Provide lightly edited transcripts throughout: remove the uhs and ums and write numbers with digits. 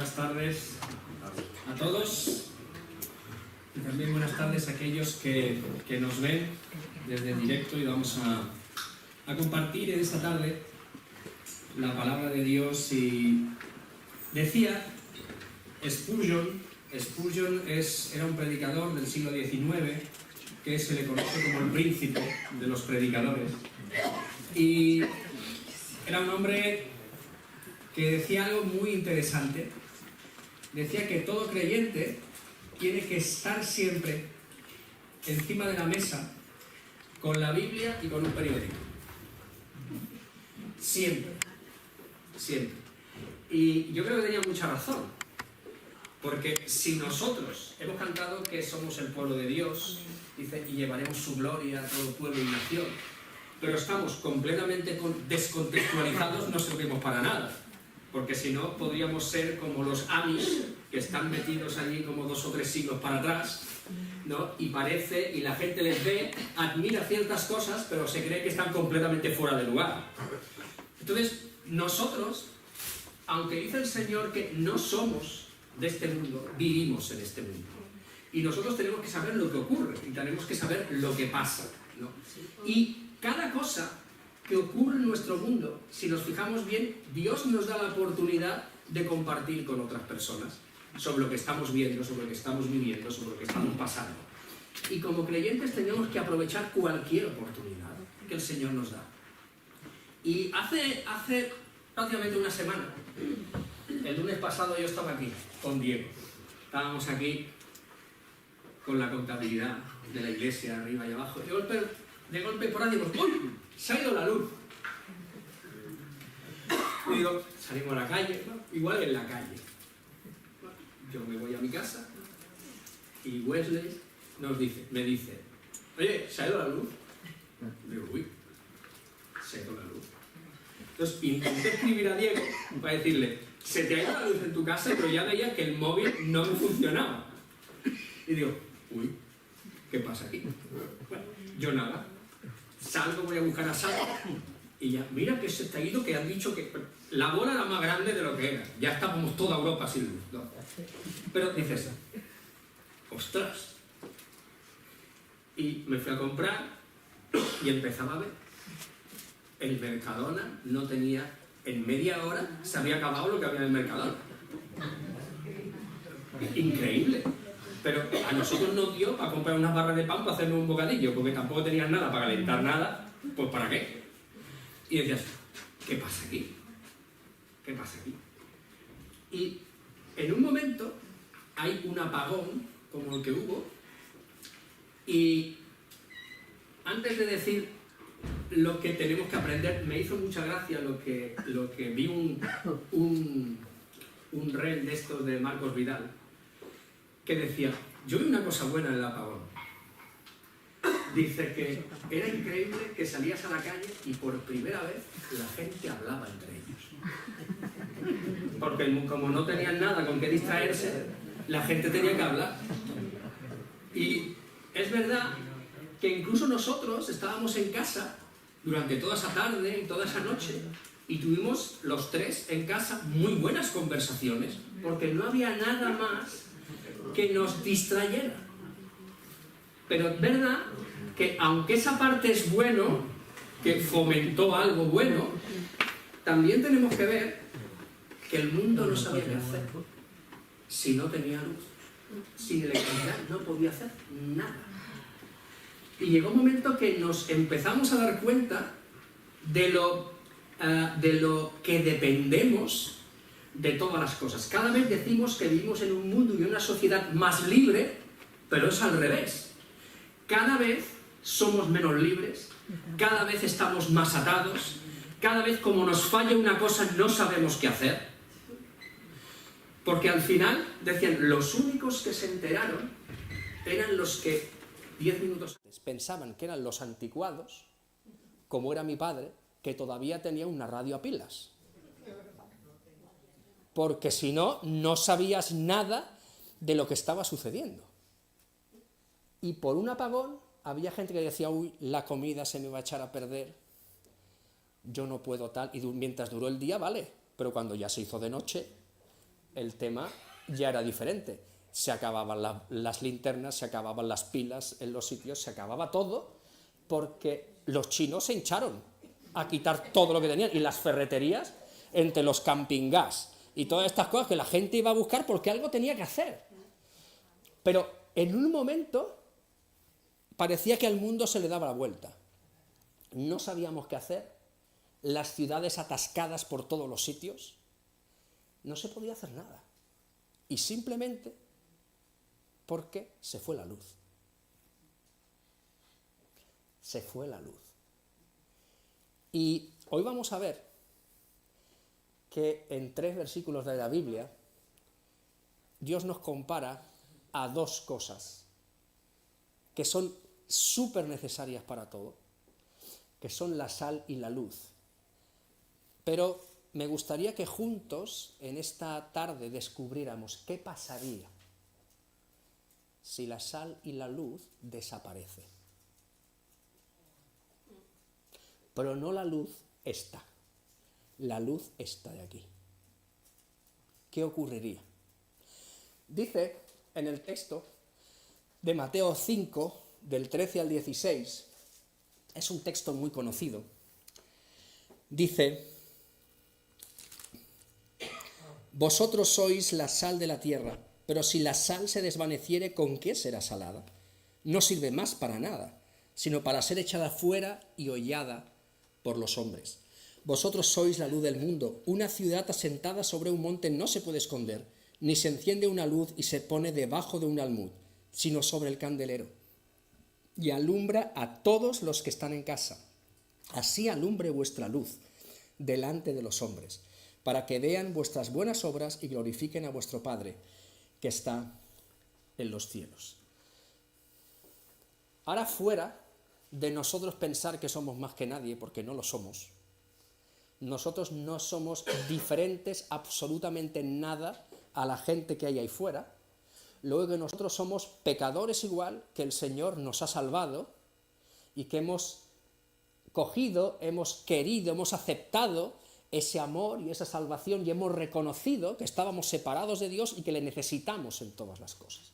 Buenas tardes a todos y también buenas tardes a aquellos que nos ven desde el directo, y vamos a compartir en esta tarde la palabra de Dios. Y decía Spurgeon era un predicador del siglo XIX que se le conoce como el príncipe de los predicadores, y era un hombre que decía algo muy interesante. Decía que todo creyente tiene que estar siempre encima de la mesa con la Biblia y con un periódico. Siempre. Siempre. Y yo creo que tenía mucha razón. Porque si nosotros hemos cantado que somos el pueblo de Dios, dice, y llevaremos su gloria a todo pueblo y nación, pero estamos completamente descontextualizados, no servimos para nada. Porque si no, podríamos ser como los Amish, que están metidos allí como 2 o 3 siglos para atrás, ¿no? Y la gente les ve, admira ciertas cosas, pero se cree que están completamente fuera de lugar. Entonces, nosotros, aunque dice el Señor que no somos de este mundo, vivimos en este mundo. Y nosotros tenemos que saber lo que ocurre, y tenemos que saber lo que pasa, ¿no? Y cada cosa que ocurre en nuestro mundo, si nos fijamos bien, Dios nos da la oportunidad de compartir con otras personas sobre lo que estamos viendo, sobre lo que estamos viviendo, sobre lo que estamos pasando. Y como creyentes tenemos que aprovechar cualquier oportunidad que el Señor nos da. Y hace prácticamente una semana, el lunes pasado, yo estaba aquí con Diego. Estábamos aquí con la contabilidad de la iglesia, arriba y abajo. De golpe por ahí digo, ¡uy! Se ha ido la luz. Y digo, salimos a la calle, ¿no? Igual en la calle. Yo me voy a mi casa y Wesley me dice, oye, ¿se ha ido la luz? Digo, uy, se ha ido la luz. Entonces intenté escribir a Diego para decirle, se te ha ido la luz en tu casa, pero ya veía que el móvil no me funcionaba. Y digo, uy, ¿qué pasa aquí? Bueno, yo nada. Salgo, voy a buscar a Sara y ya, mira que se te ha ido, que han dicho que la bola era más grande de lo que era. Ya estábamos toda Europa sin luz, ¿no? Pero dices, ostras. Y me fui a comprar y empezaba a ver. El Mercadona no tenía, en media hora se había acabado lo que había en el Mercadona. Increíble. Pero a nosotros nos dio para comprar unas barras de pan para hacernos un bocadillo, porque tampoco tenían nada para calentar nada, pues ¿para qué? Y decías, ¿qué pasa aquí? ¿Qué pasa aquí? Y en un momento hay un apagón, como el que hubo, y antes de decir lo que tenemos que aprender, me hizo mucha gracia lo que vi un reel de estos de Marcos Vidal, que decía, yo vi una cosa buena en el apagón. Dice que era increíble que salías a la calle y por primera vez la gente hablaba entre ellos. Porque como no tenían nada con qué distraerse, la gente tenía que hablar. Y es verdad que incluso nosotros estábamos en casa durante toda esa tarde y toda esa noche y tuvimos los 3 en casa muy buenas conversaciones, porque no había nada más que nos distrayera. Pero es verdad que aunque esa parte es bueno, que fomentó algo bueno, también tenemos que ver que el mundo no sabía qué hacer si no tenía luz. Sin electricidad no podía hacer nada. Y llegó un momento que nos empezamos a dar cuenta de lo que dependemos de todas las cosas. Cada vez decimos que vivimos en un mundo y una sociedad más libre, pero es al revés. Cada vez somos menos libres, cada vez estamos más atados, cada vez como nos falla una cosa no sabemos qué hacer. Porque al final, decían, los únicos que se enteraron eran los que 10 minutos antes pensaban que eran los anticuados, como era mi padre, que todavía tenía una radio a pilas. Porque si no, no sabías nada de lo que estaba sucediendo. Y por un apagón había gente que decía, uy, la comida se me va a echar a perder, yo no puedo tal, y mientras duró el día, vale, pero cuando ya se hizo de noche, el tema ya era diferente. Se acababan las linternas, se acababan las pilas en los sitios, se acababa todo, porque los chinos se hincharon a quitar todo lo que tenían, y las ferreterías, entre los camping gas y todas estas cosas que la gente iba a buscar porque algo tenía que hacer. Pero en un momento parecía que al mundo se le daba la vuelta. No sabíamos qué hacer, las ciudades atascadas por todos los sitios, no se podía hacer nada. Y simplemente porque se fue la luz. Se fue la luz. Y hoy vamos a ver que en 3 versículos de la Biblia Dios nos compara a 2 cosas que son súper necesarias para todo, que son la sal y la luz. Pero me gustaría que juntos en esta tarde descubriéramos qué pasaría si la sal y la luz desaparecen. Pero no la luz está, la luz está de aquí. ¿Qué ocurriría? Dice en el texto de Mateo 5, del 13 al 16, es un texto muy conocido, dice: vosotros sois la sal de la tierra, pero si la sal se desvaneciere, ¿con qué será salada? No sirve más para nada, sino para ser echada fuera y hollada por los hombres. Vosotros sois la luz del mundo. Una ciudad asentada sobre un monte no se puede esconder, ni se enciende una luz y se pone debajo de un almud, sino sobre el candelero, y alumbra a todos los que están en casa. Así alumbre vuestra luz delante de los hombres, para que vean vuestras buenas obras y glorifiquen a vuestro Padre que está en los cielos. Ahora, fuera de nosotros pensar que somos más que nadie, porque no lo somos, nosotros no somos diferentes absolutamente nada a la gente que hay ahí fuera. Luego que nosotros somos pecadores igual, que el Señor nos ha salvado y que hemos cogido, hemos querido, hemos aceptado ese amor y esa salvación, y hemos reconocido que estábamos separados de Dios y que le necesitamos en todas las cosas.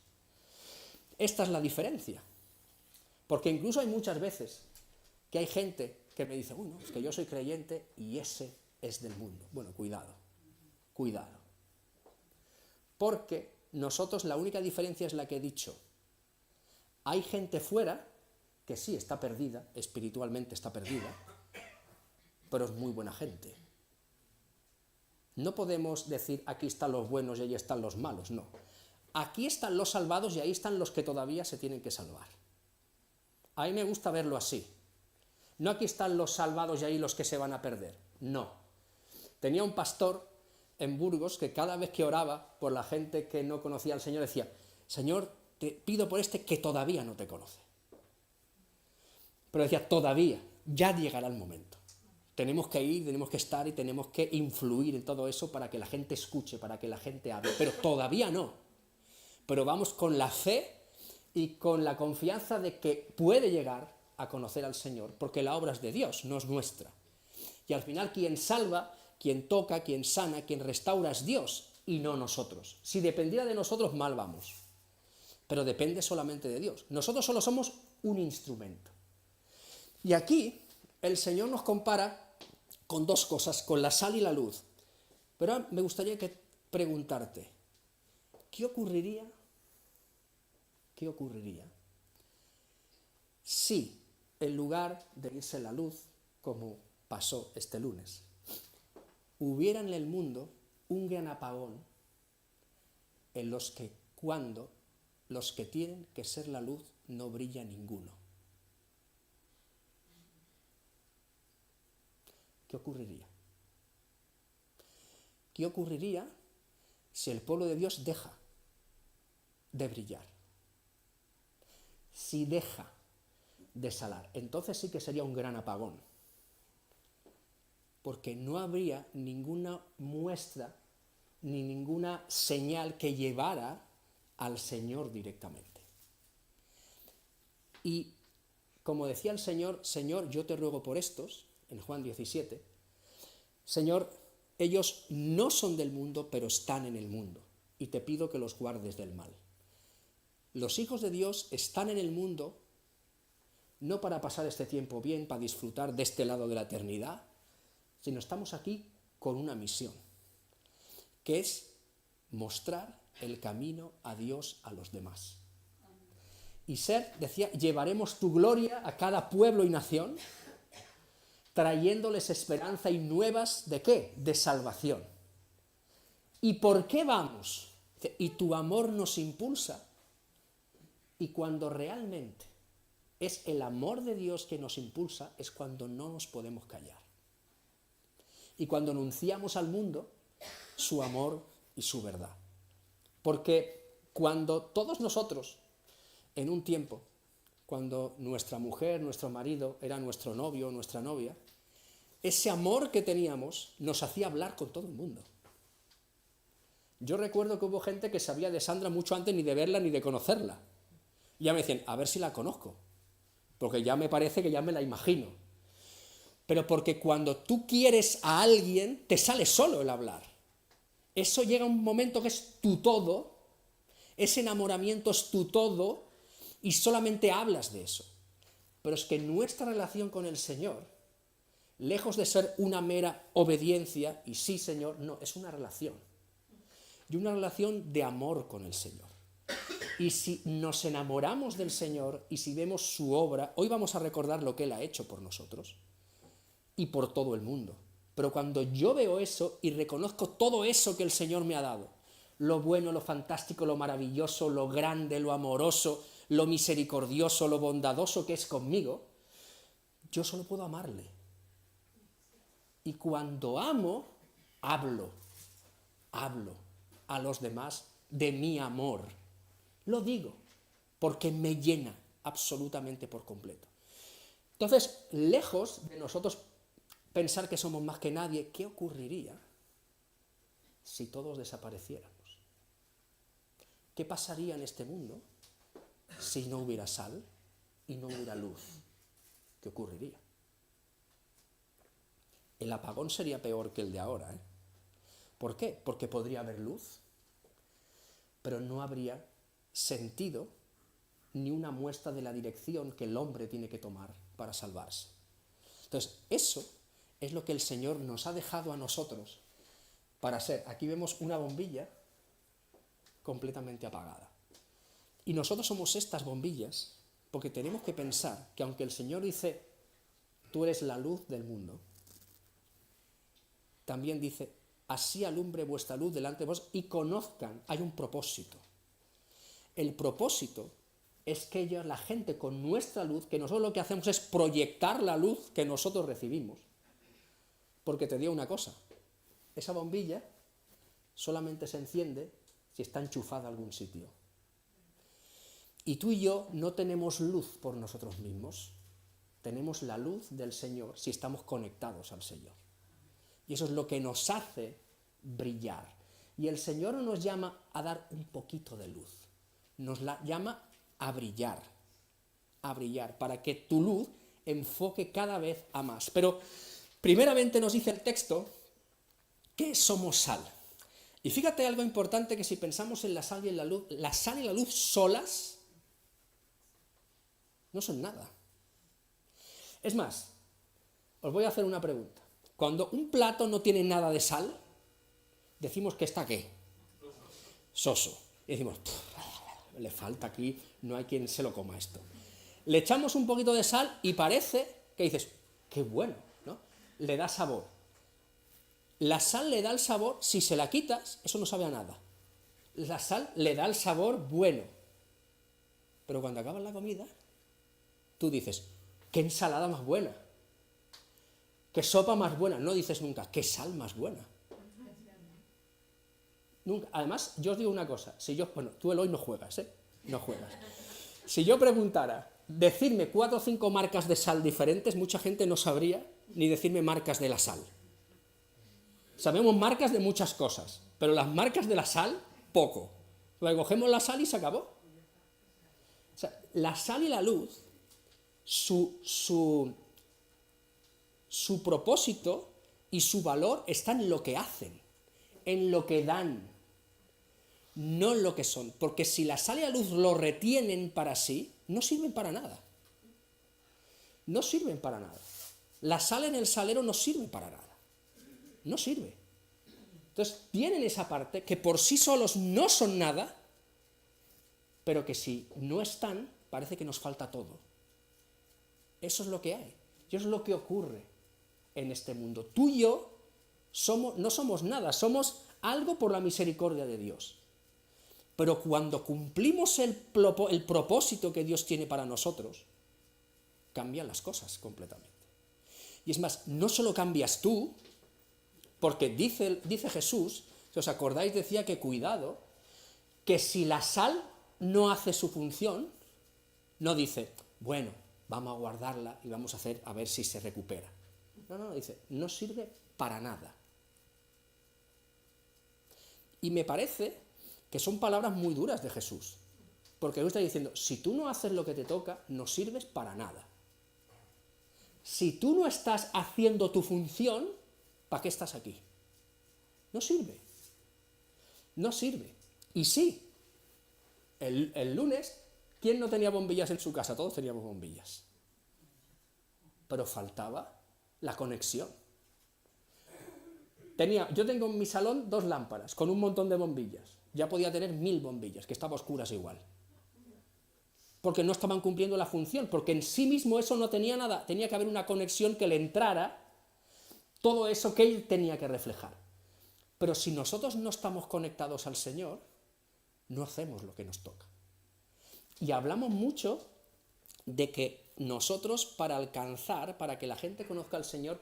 Esta es la diferencia. Porque incluso hay muchas veces que hay gente que me dice: no, es que yo soy creyente y ese es del mundo. Bueno, cuidado, cuidado. Porque nosotros la única diferencia es la que he dicho. Hay gente fuera que sí está perdida, espiritualmente está perdida, pero es muy buena gente. No podemos decir aquí están los buenos y ahí están los malos, no. Aquí están los salvados y ahí están los que todavía se tienen que salvar. A mí me gusta verlo así. No aquí están los salvados y ahí los que se van a perder, no. Tenía un pastor en Burgos que cada vez que oraba por la gente que no conocía al Señor decía: Señor, te pido por este que todavía no te conoce. Pero decía: todavía, ya llegará el momento. Tenemos que ir, tenemos que estar y tenemos que influir en todo eso para que la gente escuche, para que la gente hable. Pero todavía no. Pero vamos con la fe y con la confianza de que puede llegar a conocer al Señor, porque la obra es de Dios, no es nuestra. Y al final quien salva, quien toca, quien sana, quien restaura es Dios y no nosotros. Si dependiera de nosotros, mal vamos. Pero depende solamente de Dios. Nosotros solo somos un instrumento. Y aquí el Señor nos compara con 2 cosas, con la sal y la luz. Pero me gustaría preguntarte, ¿qué ocurriría si en lugar de irse la luz, como pasó este lunes, hubiera en el mundo un gran apagón en los que cuando los que tienen que ser la luz no brilla ninguno? ¿Qué ocurriría? ¿Qué ocurriría si el pueblo de Dios deja de brillar? Si deja de salar, entonces sí que sería un gran apagón, porque no habría ninguna muestra ni ninguna señal que llevara al Señor directamente. Y como decía el Señor: Señor, yo te ruego por estos, en Juan 17, Señor, ellos no son del mundo, pero están en el mundo, y te pido que los guardes del mal. Los hijos de Dios están en el mundo no para pasar este tiempo bien, para disfrutar de este lado de la eternidad, sino estamos aquí con una misión, que es mostrar el camino a Dios a los demás. Y decía, llevaremos tu gloria a cada pueblo y nación, trayéndoles esperanza y nuevas, ¿de qué? De salvación. ¿Y por qué vamos? Y tu amor nos impulsa. Y cuando realmente es el amor de Dios que nos impulsa, es cuando no nos podemos callar. Y cuando anunciamos al mundo su amor y su verdad. Porque cuando todos nosotros, en un tiempo, cuando nuestra mujer, nuestro marido, era nuestro novio o nuestra novia, ese amor que teníamos nos hacía hablar con todo el mundo. Yo recuerdo que hubo gente que sabía de Sandra mucho antes ni de verla ni de conocerla. Y ya me decían, a ver si la conozco, porque ya me parece que ya me la imagino. Pero porque cuando tú quieres a alguien, te sale solo el hablar. Eso llega a un momento que es tu todo, ese enamoramiento es tu todo, y solamente hablas de eso. Pero es que nuestra relación con el Señor, lejos de ser una mera obediencia, y sí, Señor, no, es una relación. Y una relación de amor con el Señor. Y si nos enamoramos del Señor y si vemos su obra, hoy vamos a recordar lo que Él ha hecho por nosotros y por todo el mundo. Pero cuando yo veo eso y reconozco todo eso que el Señor me ha dado, lo bueno, lo fantástico, lo maravilloso, lo grande, lo amoroso, lo misericordioso, lo bondadoso que es conmigo, yo solo puedo amarle. Y cuando amo, hablo a los demás de mi amor. Lo digo, porque me llena absolutamente por completo. Entonces, lejos de nosotros pensar que somos más que nadie, ¿qué ocurriría si todos desapareciéramos? ¿Qué pasaría en este mundo si no hubiera sal y no hubiera luz? ¿Qué ocurriría? El apagón sería peor que el de ahora, ¿eh? ¿Por qué? Porque podría haber luz, pero no habría sentido ni una muestra de la dirección que el hombre tiene que tomar para salvarse. Entonces, eso es lo que el Señor nos ha dejado a nosotros para ser. Aquí vemos una bombilla completamente apagada. Y nosotros somos estas bombillas porque tenemos que pensar que aunque el Señor dice, tú eres la luz del mundo, también dice, así alumbre vuestra luz delante de vos y conozcan, hay un propósito. El propósito es que la gente con nuestra luz, que nosotros lo que hacemos es proyectar la luz que nosotros recibimos. Porque te digo una cosa, esa bombilla solamente se enciende si está enchufada a algún sitio. Y tú y yo no tenemos luz por nosotros mismos, tenemos la luz del Señor si estamos conectados al Señor. Y eso es lo que nos hace brillar. Y el Señor nos llama a dar un poquito de luz. Nos la llama a brillar, para que tu luz enfoque cada vez a más. Pero primeramente nos dice el texto que somos sal. Y fíjate algo importante, que si pensamos en la sal y en la luz solas no son nada. Es más, os voy a hacer una pregunta. Cuando un plato no tiene nada de sal, decimos que está ¿qué? Soso. Y decimos, le falta aquí, no hay quien se lo coma esto. Le echamos un poquito de sal y parece que dices, qué bueno, ¿no? Le da sabor. La sal le da el sabor, si se la quitas, eso no sabe a nada. La sal le da el sabor bueno. Pero cuando acabas la comida, tú dices, qué ensalada más buena, qué sopa más buena. No dices nunca, qué sal más buena. Nunca. Además, yo os digo una cosa, tú hoy no juegas, ¿eh? No juegas. Si yo preguntara, decidme 4 o 5 marcas de sal diferentes, mucha gente no sabría ni decirme marcas de la sal. Sabemos marcas de muchas cosas, pero las marcas de la sal, poco. Luego cogemos la sal y se acabó. O sea, la sal y la luz, su propósito y su valor está en lo que hacen, en lo que dan, no en lo que son. Porque si la sal y la luz lo retienen para sí, no sirven para nada. No sirven para nada. La sal en el salero no sirve para nada. No sirve. Entonces tienen esa parte que por sí solos no son nada, pero que si no están, parece que nos falta todo. Eso es lo que hay. Y eso es lo que ocurre en este mundo. Tú y yo no somos nada, somos algo por la misericordia de Dios. Pero cuando cumplimos el propósito que Dios tiene para nosotros, cambian las cosas completamente. Y es más, no solo cambias tú, porque dice Jesús, si os acordáis, decía que cuidado, que si la sal no hace su función, no dice, bueno, vamos a guardarla y vamos a ver si se recupera. No, dice, no sirve para nada. Y me parece que son palabras muy duras de Jesús, porque Él está diciendo, si tú no haces lo que te toca, no sirves para nada. Si tú no estás haciendo tu función, ¿para qué estás aquí? No sirve. No sirve. Y sí, el lunes, ¿quién no tenía bombillas en su casa? Todos teníamos bombillas. Pero faltaba la conexión. Yo tengo en mi salón 2 lámparas con un montón de bombillas. Ya podía tener 1000 bombillas, que estaba a oscuras igual. Porque no estaban cumpliendo la función, porque en sí mismo eso no tenía nada. Tenía que haber una conexión que le entrara todo eso que Él tenía que reflejar. Pero si nosotros no estamos conectados al Señor, no hacemos lo que nos toca. Y hablamos mucho de que nosotros, para que la gente conozca al Señor,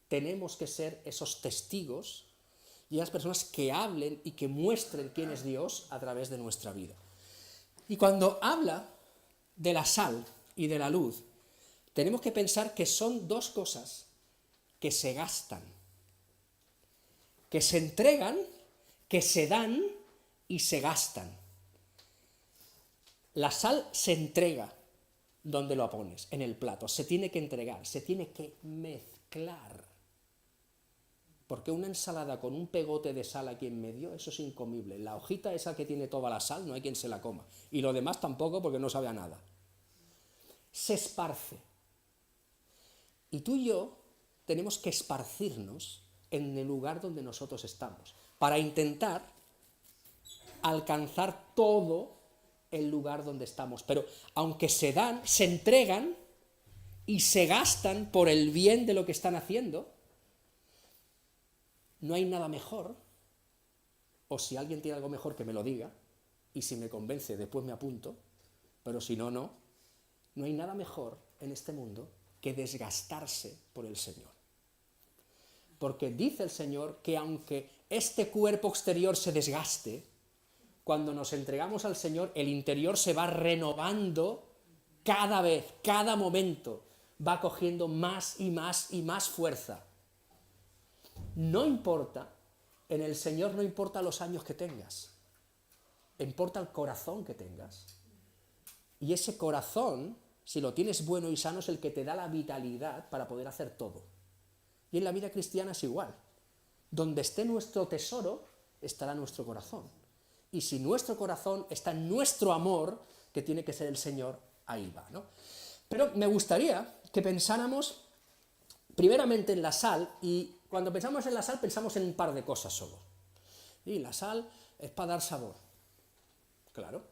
tenemos que ser esos testigos y esas personas que hablen y que muestren quién es Dios a través de nuestra vida. Y cuando habla de la sal y de la luz, tenemos que pensar que son 2 cosas que se gastan, que se entregan, que se dan y se gastan. La sal se entrega donde lo pones, en el plato, se tiene que entregar, se tiene que mezclar. Porque una ensalada con un pegote de sal aquí en medio, eso es incomible. La hojita esa que tiene toda la sal, no hay quien se la coma. Y lo demás tampoco, porque no sabe a nada. Se esparce. Y tú y yo tenemos que esparcirnos en el lugar donde nosotros estamos, para intentar alcanzar todo el lugar donde estamos. Pero aunque se dan, se entregan y se gastan por el bien de lo que están haciendo, no hay nada mejor, o si alguien tiene algo mejor que me lo diga, y si me convence después me apunto, pero si no, no hay nada mejor en este mundo que desgastarse por el Señor. Porque dice el Señor que aunque este cuerpo exterior se desgaste, cuando nos entregamos al Señor, el interior se va renovando cada vez, cada momento, va cogiendo más y más y más fuerza. No importa, en el Señor no importa los años que tengas, importa el corazón que tengas. Y ese corazón, si lo tienes bueno y sano, es el que te da la vitalidad para poder hacer todo. Y en la vida cristiana es igual. Donde esté nuestro tesoro, estará nuestro corazón. Y si nuestro corazón está en nuestro amor, que tiene que ser el Señor, ahí va, ¿no? Pero me gustaría que pensáramos primeramente en la sal, y cuando pensamos en la sal pensamos en un par de cosas solo. Y la sal es para dar sabor. Claro.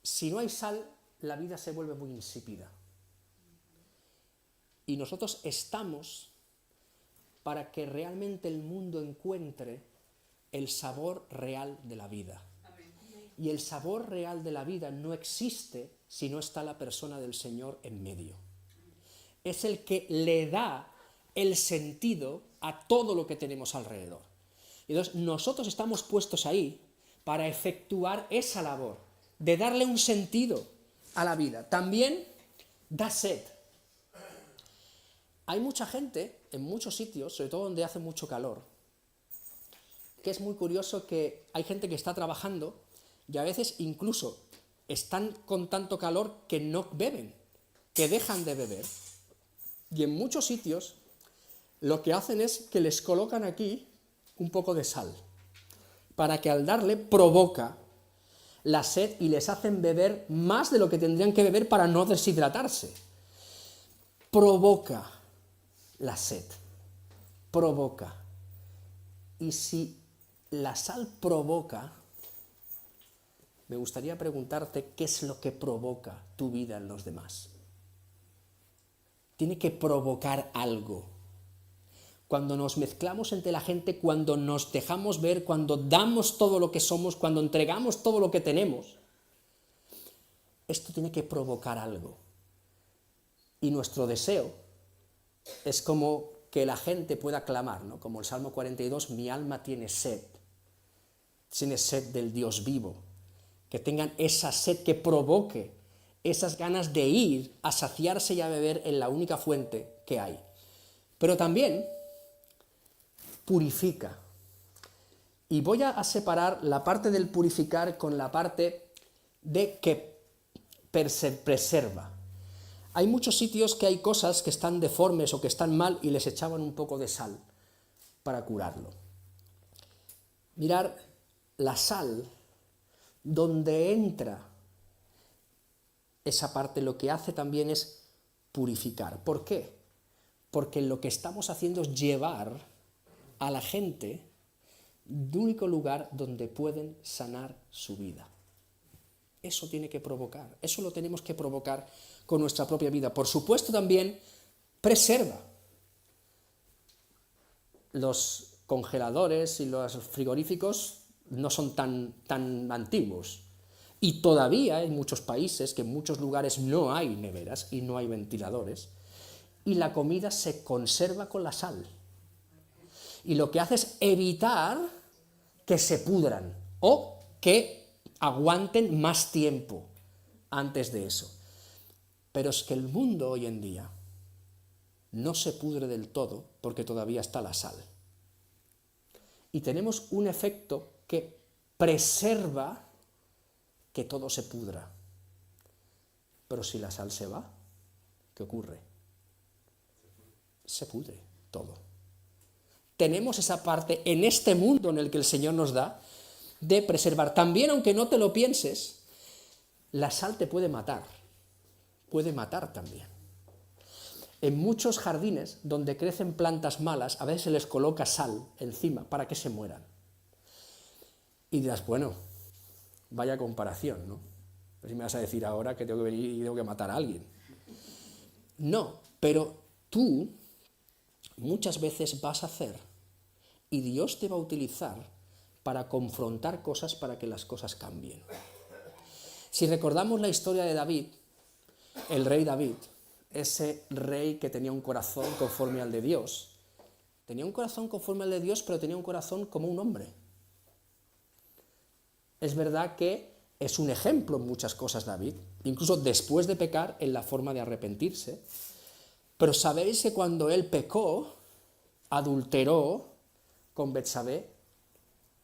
Si no hay sal, la vida se vuelve muy insípida. Y nosotros estamos para que realmente el mundo encuentre el sabor real de la vida. Y el sabor real de la vida no existe si no está la persona del Señor en medio. Es el que le da el sentido a todo lo que tenemos alrededor. Entonces, nosotros estamos puestos ahí para efectuar esa labor, de darle un sentido a la vida. También da sed. Hay mucha gente en muchos sitios, sobre todo donde hace mucho calor, que es muy curioso que hay gente que está trabajando y a veces incluso están con tanto calor que no beben, que dejan de beber. Y en muchos sitios lo que hacen es que les colocan aquí un poco de sal, para que al darle provoca la sed y les hacen beber más de lo que tendrían que beber para no deshidratarse. Provoca la sed, provoca. Y si la sal provoca, me gustaría preguntarte qué es lo que provoca tu vida en los demás. Tiene que provocar algo. Cuando nos mezclamos entre la gente, cuando nos dejamos ver, cuando damos todo lo que somos, cuando entregamos todo lo que tenemos, esto tiene que provocar algo. Y nuestro deseo es como que la gente pueda clamar, ¿no? Como el Salmo 42, mi alma tiene sed del Dios vivo. Que tengan esa sed que provoque esas ganas de ir a saciarse y a beber en la única fuente que hay. Pero también purifica. Y voy a separar la parte del purificar con la parte de que preserva. Hay muchos sitios que hay cosas que están deformes o que están mal y les echaban un poco de sal para curarlo. Mirar la sal, donde entra esa parte, lo que hace también es purificar. ¿Por qué? Porque lo que estamos haciendo es llevar a la gente de único lugar donde pueden sanar su vida. Eso tiene que provocar, eso lo tenemos que provocar con nuestra propia vida. Por supuesto también preserva. Los congeladores y los frigoríficos no son tan antiguos. Y todavía hay muchos países que en muchos lugares no hay neveras y no hay ventiladores. Y la comida se conserva con la sal. Y lo que hace es evitar que se pudran o que aguanten más tiempo antes de eso. Pero es que el mundo hoy en día no se pudre del todo porque todavía está la sal. Y tenemos un efecto que preserva que todo se pudra. Pero si la sal se va, ¿qué ocurre? Se pudre todo. Tenemos esa parte en este mundo en el que el Señor nos da de preservar. También, aunque no te lo pienses, la sal te puede matar también. En muchos jardines donde crecen plantas malas, a veces se les coloca sal encima para que se mueran. Y dirás, bueno, vaya comparación, ¿no? Pues si me vas a decir ahora que tengo que venir y tengo que matar a alguien. No, pero tú muchas veces vas a hacer y Dios te va a utilizar para confrontar cosas para que las cosas cambien. Si recordamos la historia de David, el rey David, ese rey que tenía un corazón conforme al de Dios, tenía un corazón conforme al de Dios, pero tenía un corazón como un hombre. Es verdad que es un ejemplo en muchas cosas David, incluso después de pecar en la forma de arrepentirse, pero sabéis que cuando él pecó, adulteró con Betsabé,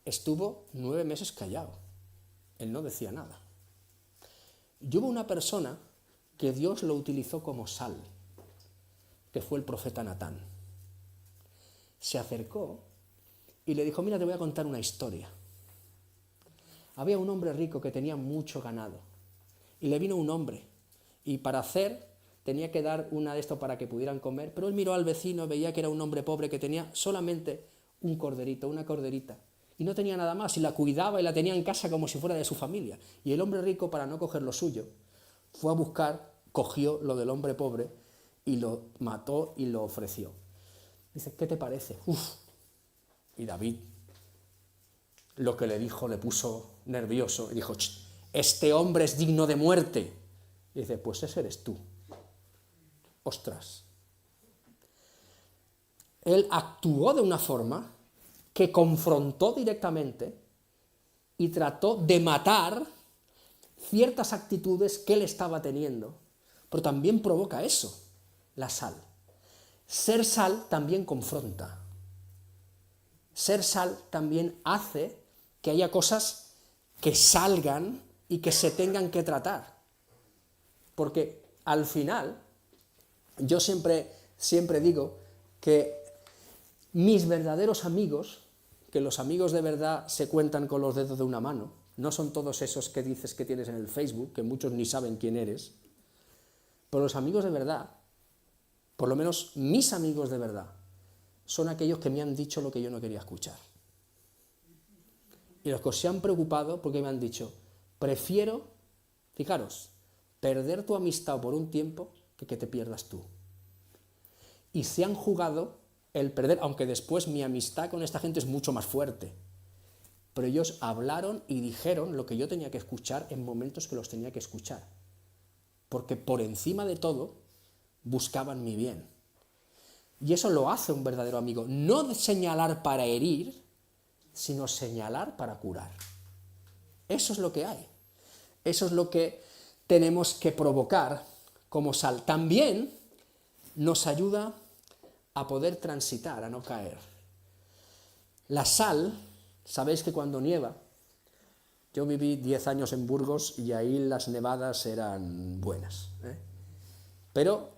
estuvo 9 meses callado. Él no decía nada. Y hubo una persona que Dios lo utilizó como sal, que fue el profeta Natán. Se acercó y le dijo, mira, te voy a contar una historia. Había un hombre rico que tenía mucho ganado y le vino un hombre y para hacer tenía que dar una de esto para que pudieran comer, pero él miró al vecino, veía que era un hombre pobre que tenía solamente un corderito, una corderita, y no tenía nada más, y la cuidaba y la tenía en casa como si fuera de su familia. Y el hombre rico, para no coger lo suyo, fue a buscar, cogió lo del hombre pobre y lo mató y lo ofreció. Dice, ¿qué te parece? Uf. Y David, lo que le dijo, le puso nervioso, y dijo, este hombre es digno de muerte. Y dice, pues ese eres tú. Ostras. Él actuó de una forma que confrontó directamente y trató de matar ciertas actitudes que él estaba teniendo, pero también provoca eso, la sal. Ser sal también confronta. Ser sal también hace que haya cosas que salgan y que se tengan que tratar. Porque al final, yo siempre digo que Mis verdaderos amigos, que los amigos de verdad se cuentan con los dedos de una mano, no son todos esos que dices que tienes en el Facebook, que muchos ni saben quién eres, pero los amigos de verdad, por lo menos mis amigos de verdad, son aquellos que me han dicho lo que yo no quería escuchar. Y los que se han preocupado porque me han dicho, prefiero, fijaros, perder tu amistad por un tiempo que te pierdas tú. Y se han jugado el perder, aunque después mi amistad con esta gente es mucho más fuerte. Pero ellos hablaron y dijeron lo que yo tenía que escuchar en momentos que los tenía que escuchar. Porque por encima de todo, buscaban mi bien. Y eso lo hace un verdadero amigo. No de señalar para herir, sino señalar para curar. Eso es lo que hay. Eso es lo que tenemos que provocar como sal. También nos ayuda a poder transitar, a no caer. La sal, sabéis que cuando nieva, yo viví 10 años en Burgos y ahí las nevadas eran buenas, Pero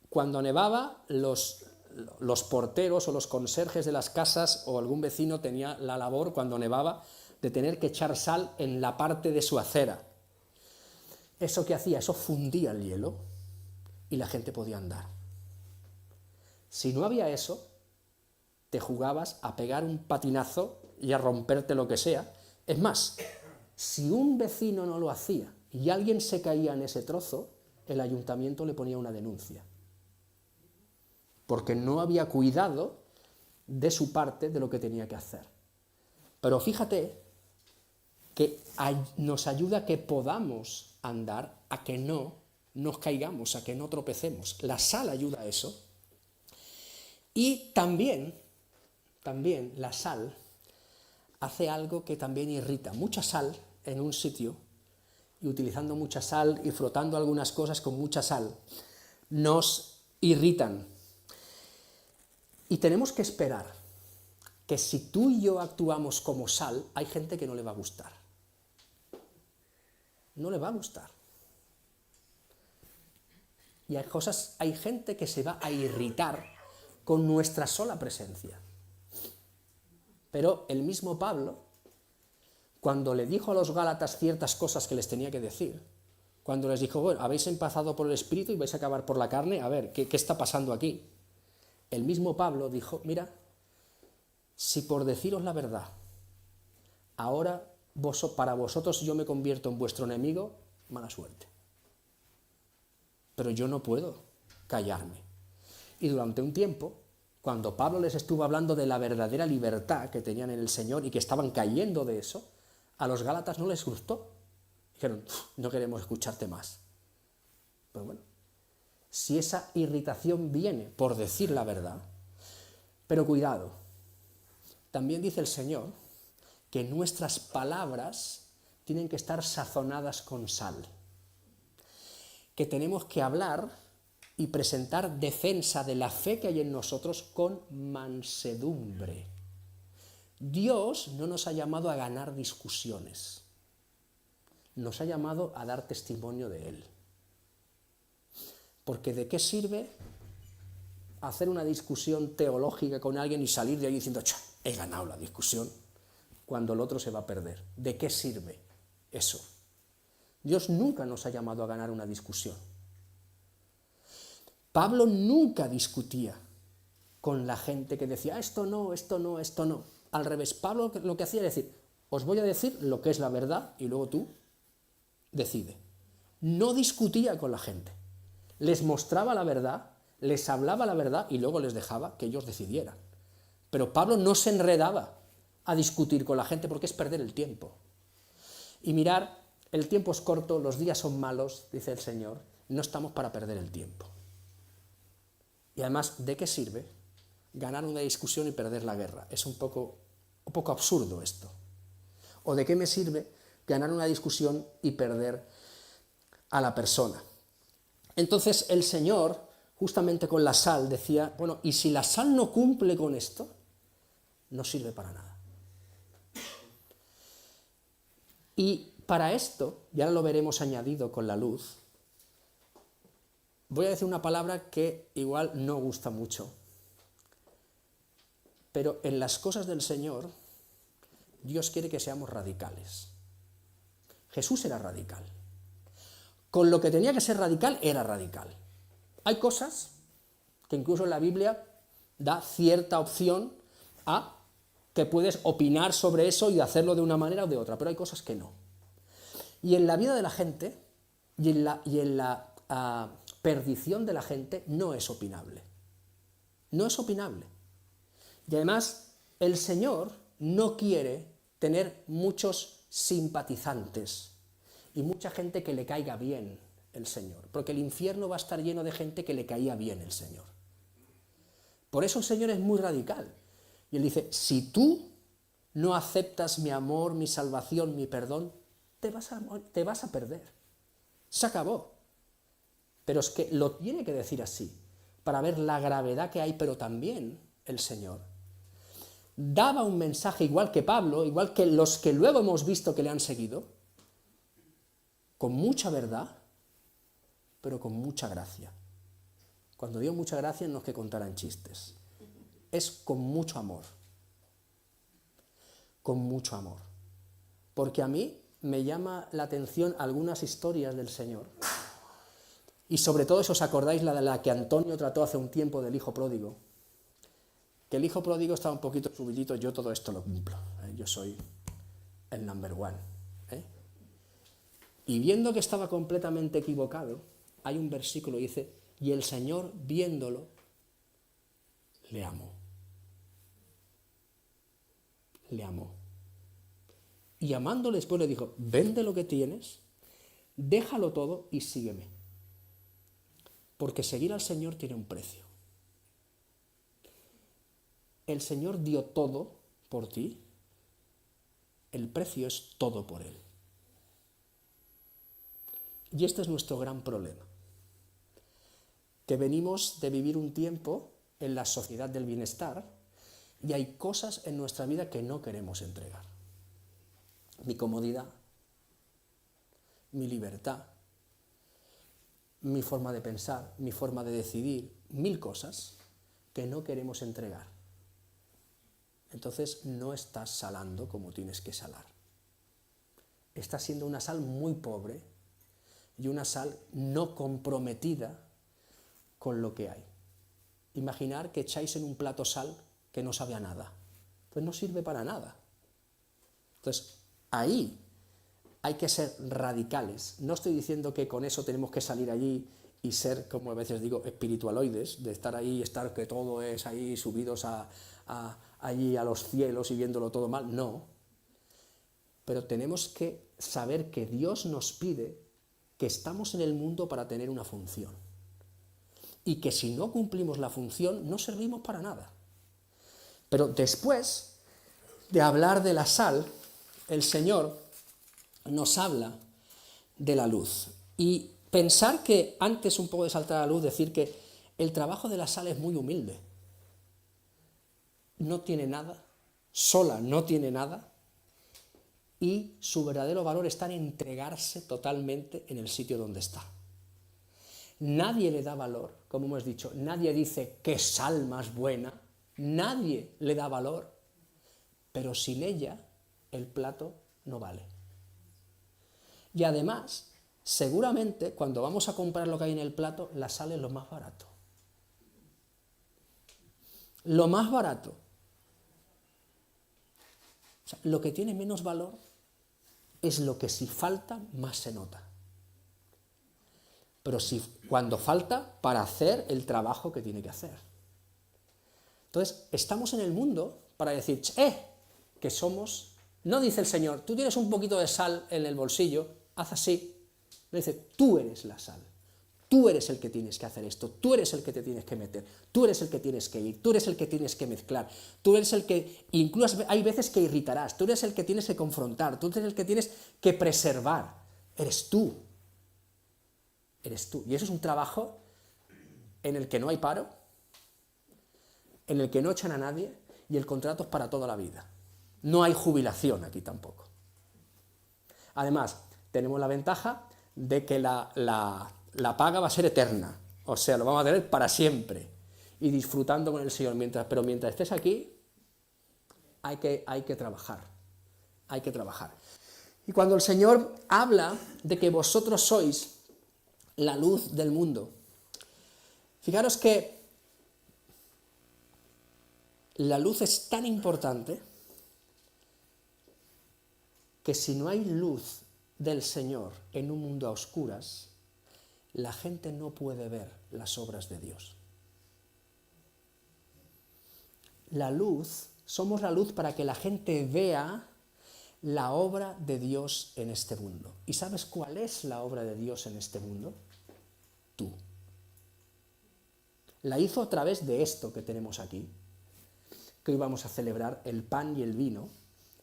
cuando nevaba, los porteros o los conserjes de las casas o algún vecino tenía la labor, cuando nevaba, de tener que echar sal en la parte de su acera. ¿Eso qué hacía? Eso fundía el hielo y la gente podía andar. Si no había eso, te jugabas a pegar un patinazo y a romperte lo que sea. Es más, si un vecino no lo hacía y alguien se caía en ese trozo, el ayuntamiento le ponía una denuncia. Porque no había cuidado de su parte de lo que tenía que hacer. Pero fíjate que nos ayuda a que podamos andar, a que no nos caigamos, a que no tropecemos. La sal ayuda a eso. Y también la sal hace algo que también irrita. Mucha sal en un sitio, y utilizando mucha sal y frotando algunas cosas con mucha sal, nos irritan. Y tenemos que esperar que si tú y yo actuamos como sal, hay gente que no le va a gustar. No le va a gustar. Y hay gente que se va a irritar con nuestra sola presencia. Pero el mismo Pablo, cuando le dijo a los Gálatas ciertas cosas que les tenía que decir, cuando les dijo, bueno, habéis empezado por el Espíritu y vais a acabar por la carne, a ver, ¿qué está pasando aquí? El mismo Pablo dijo, mira, si por deciros la verdad, ahora para vosotros yo me convierto en vuestro enemigo, mala suerte. Pero yo no puedo callarme. Y durante un tiempo, cuando Pablo les estuvo hablando de la verdadera libertad que tenían en el Señor y que estaban cayendo de eso, a los Gálatas no les gustó. Dijeron, no queremos escucharte más. Pues bueno, si esa irritación viene por decir la verdad, pero cuidado, también dice el Señor que nuestras palabras tienen que estar sazonadas con sal, que tenemos que hablar y presentar defensa de la fe que hay en nosotros con mansedumbre. Dios no nos ha llamado a ganar discusiones, nos ha llamado a dar testimonio de Él. Porque ¿de qué sirve hacer una discusión teológica con alguien y salir de ahí diciendo, he ganado la discusión, cuando el otro se va a perder? ¿De qué sirve eso? Dios nunca nos ha llamado a ganar una discusión. Pablo nunca discutía con la gente que decía, esto no, esto no, esto no. Al revés, Pablo lo que hacía era decir, os voy a decir lo que es la verdad y luego tú decide. No discutía con la gente. Les mostraba la verdad, les hablaba la verdad y luego les dejaba que ellos decidieran. Pero Pablo no se enredaba a discutir con la gente porque es perder el tiempo. Y mirar, el tiempo es corto, los días son malos, dice el Señor, no estamos para perder el tiempo. Y además, ¿de qué sirve ganar una discusión y perder la guerra? Es un poco absurdo esto. ¿O de qué me sirve ganar una discusión y perder a la persona? Entonces el Señor, justamente con la sal, decía, bueno, y si la sal no cumple con esto, no sirve para nada. Y para esto, y ahora lo veremos añadido con la luz, voy a decir una palabra que igual no gusta mucho, Pero en las cosas del Señor, Dios quiere que seamos radicales. Jesús era radical. Con lo que tenía que ser radical, era radical. Hay cosas que incluso en la Biblia da cierta opción a que puedes opinar sobre eso y hacerlo de una manera o de otra, pero hay cosas que no. Y en la vida de la gente y en la perdición de la gente no es opinable. No es opinable. Y además, el Señor no quiere tener muchos simpatizantes y mucha gente que le caiga bien el Señor, porque el infierno va a estar lleno de gente que le caía bien el Señor. Por eso el Señor es muy radical. Y Él dice, si tú no aceptas mi amor, mi salvación, mi perdón, te vas a perder. Se acabó. Pero es que lo tiene que decir así, para ver la gravedad que hay, pero también el Señor daba un mensaje igual que Pablo, igual que los que luego hemos visto que le han seguido, con mucha verdad, pero con mucha gracia. Cuando digo mucha gracia no es que contaran chistes, es con mucho amor. Con mucho amor. Porque a mí me llama la atención algunas historias del Señor. Y sobre todo, si os acordáis, la de la que Antonio trató hace un tiempo del hijo pródigo. Que el hijo pródigo estaba un poquito subidito, yo todo esto lo cumplo. Yo soy el number one. Y viendo que estaba completamente equivocado, hay un versículo que dice, y el Señor, viéndolo, le amó. Le amó. Y amándole después le dijo, vende lo que tienes, déjalo todo y sígueme. Porque seguir al Señor tiene un precio. El Señor dio todo por ti, el precio es todo por Él. Y este es nuestro gran problema, que venimos de vivir un tiempo en la sociedad del bienestar y hay cosas en nuestra vida que no queremos entregar. Mi comodidad, mi libertad, mi forma de pensar, mi forma de decidir, 1000 cosas que no queremos entregar. Entonces no estás salando como tienes que salar. Estás siendo una sal muy pobre y una sal no comprometida con lo que hay. Imaginar que echáis en un plato sal que no sabe a nada. Pues no sirve para nada. Entonces, ahí hay que ser radicales. No estoy diciendo que con eso tenemos que salir allí y ser, como a veces digo, espiritualoides, de estar ahí, estar que todo es ahí, subidos allí a los cielos y viéndolo todo mal. No. Pero tenemos que saber que Dios nos pide que estamos en el mundo para tener una función. Y que si no cumplimos la función, no servimos para nada. Pero después de hablar de la sal, el Señor nos habla de la luz. Y pensar que, antes un poco de saltar a la luz, decir que el trabajo de la sal es muy humilde. No tiene nada, sola no tiene nada, y su verdadero valor está en entregarse totalmente en el sitio donde está. Nadie le da valor, como hemos dicho, nadie dice qué sal más buena, nadie le da valor, pero sin ella el plato no vale. Y además, seguramente cuando vamos a comprar lo que hay en el plato, la sal es lo más barato. Lo más barato. O sea, lo que tiene menos valor es lo que si falta más se nota. Pero si cuando falta para hacer el trabajo que tiene que hacer. Entonces, estamos en el mundo para decir, que somos, no dice el Señor, tú tienes un poquito de sal en el bolsillo, haz así. No dice, tú eres la sal, tú eres el que tienes que hacer esto, tú eres el que te tienes que meter, tú eres el que tienes que ir, tú eres el que tienes que mezclar, tú eres el que, incluso hay veces que irritarás, tú eres el que tienes que confrontar, tú eres el que tienes que preservar, eres tú. Eres tú. Y eso es un trabajo en el que no hay paro, en el que no echan a nadie y el contrato es para toda la vida. No hay jubilación aquí tampoco. Además, tenemos la ventaja de que la paga va a ser eterna, o sea, lo vamos a tener para siempre y disfrutando con el Señor. Pero mientras estés aquí, hay que trabajar, hay que trabajar. Y cuando el Señor habla de que vosotros sois la luz del mundo, fijaros que la luz es tan importante que si no hay luz del Señor en un mundo a oscuras, la gente no puede ver las obras de Dios. La luz, somos la luz para que la gente vea la obra de Dios en este mundo. ¿Y sabes cuál es la obra de Dios en este mundo? Tú. La hizo a través de esto que tenemos aquí, que hoy vamos a celebrar, el pan y el vino,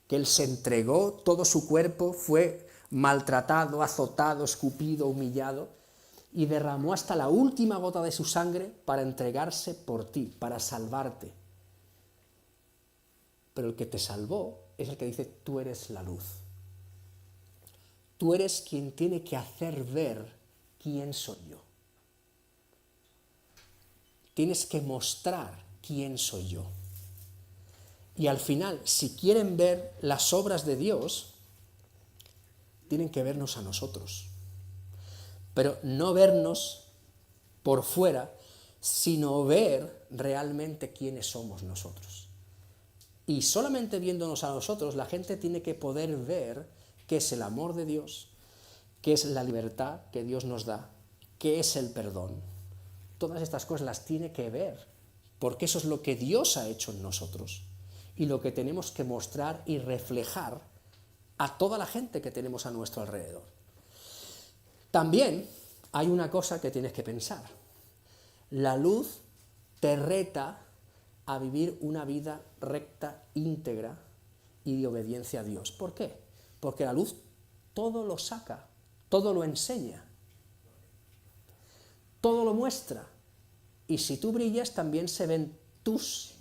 que Él se entregó, todo su cuerpo fue maltratado, azotado, escupido, humillado, y derramó hasta la última gota de su sangre para entregarse por ti, para salvarte. Pero el que te salvó es el que dice, tú eres la luz. Tú eres quien tiene que hacer ver quién soy yo. Tienes que mostrar quién soy yo. Y al final, si quieren ver las obras de Dios, tienen que vernos a nosotros. Pero no vernos por fuera, sino ver realmente quiénes somos nosotros. Y solamente viéndonos a nosotros, la gente tiene que poder ver qué es el amor de Dios, qué es la libertad que Dios nos da, qué es el perdón. Todas estas cosas las tiene que ver, porque eso es lo que Dios ha hecho en nosotros y lo que tenemos que mostrar y reflejar a toda la gente que tenemos a nuestro alrededor. También hay una cosa que tienes que pensar. La luz te reta a vivir una vida recta, íntegra y de obediencia a Dios. ¿Por qué? Porque la luz todo lo saca, todo lo enseña, todo lo muestra. Y si tú brillas, también se ven tus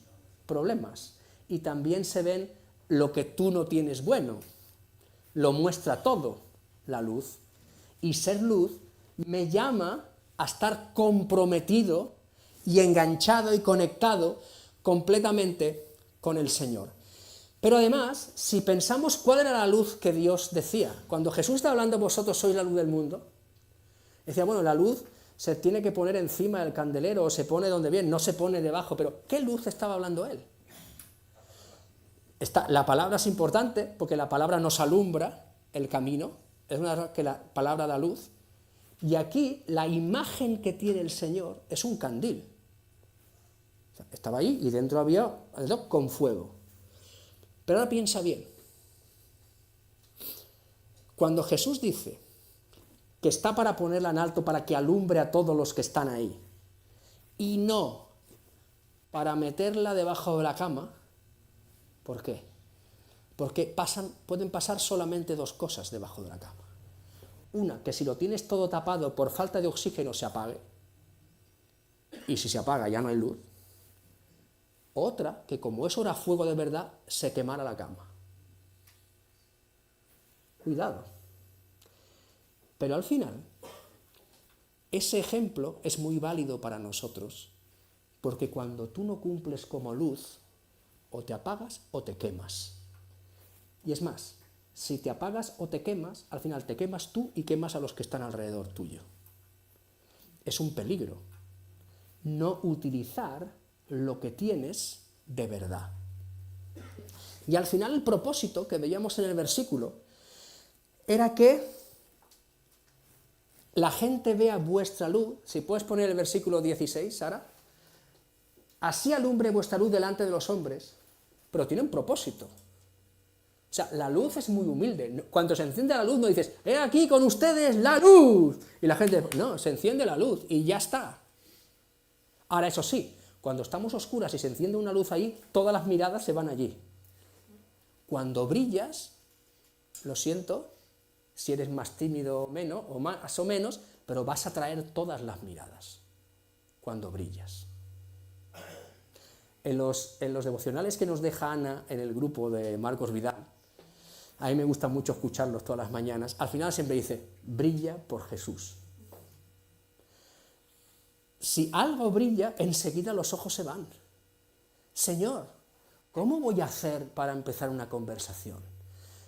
problemas y también se ven lo que tú no tienes bueno. Lo muestra todo la luz. Y ser luz me llama a estar comprometido y enganchado y conectado completamente con el Señor. Pero además, si pensamos cuál era la luz que Dios decía, cuando Jesús está hablando, vosotros sois la luz del mundo, decía, bueno, la luz se tiene que poner encima del candelero o se pone donde bien, no se pone debajo, pero ¿qué luz estaba hablando él? La palabra es importante porque la palabra nos alumbra el camino, es una que la palabra da luz, y aquí la imagen que tiene el Señor es un candil. O sea, estaba ahí y dentro había con fuego. Pero ahora piensa bien. Cuando Jesús dice que está para ponerla en alto para que alumbre a todos los que están ahí, y no para meterla debajo de la cama, ¿por qué? Porque pueden pasar solamente dos cosas debajo de la cama. Una, que si lo tienes todo tapado por falta de oxígeno se apague, y si se apaga ya no hay luz. Otra, que como eso era fuego de verdad, se quemara la cama. Cuidado. Pero al final, ese ejemplo es muy válido para nosotros, porque cuando tú no cumples como luz, o te apagas o te quemas. Y es más, si te apagas o te quemas, al final te quemas tú y quemas a los que están alrededor tuyo. Es un peligro no utilizar lo que tienes de verdad. Y al final el propósito que veíamos en el versículo era que la gente vea vuestra luz. Si puedes poner el versículo 16, Sara. Así alumbre vuestra luz delante de los hombres, pero tiene un propósito. O sea, la luz es muy humilde. Cuando se enciende la luz no dices, ¡he aquí con ustedes la luz! Y la gente, no, se enciende la luz y ya está. Ahora, eso sí, cuando estamos oscuras y se enciende una luz ahí, todas las miradas se van allí. Cuando brillas, lo siento, si eres más tímido o menos, o más o menos, pero vas a atraer todas las miradas cuando brillas. En los devocionales que nos deja Ana en el grupo de Marcos Vidal, a mí me gusta mucho escucharlos todas las mañanas, al final siempre dice, brilla por Jesús. Si algo brilla, enseguida los ojos se van. Señor, ¿cómo voy a hacer para empezar una conversación?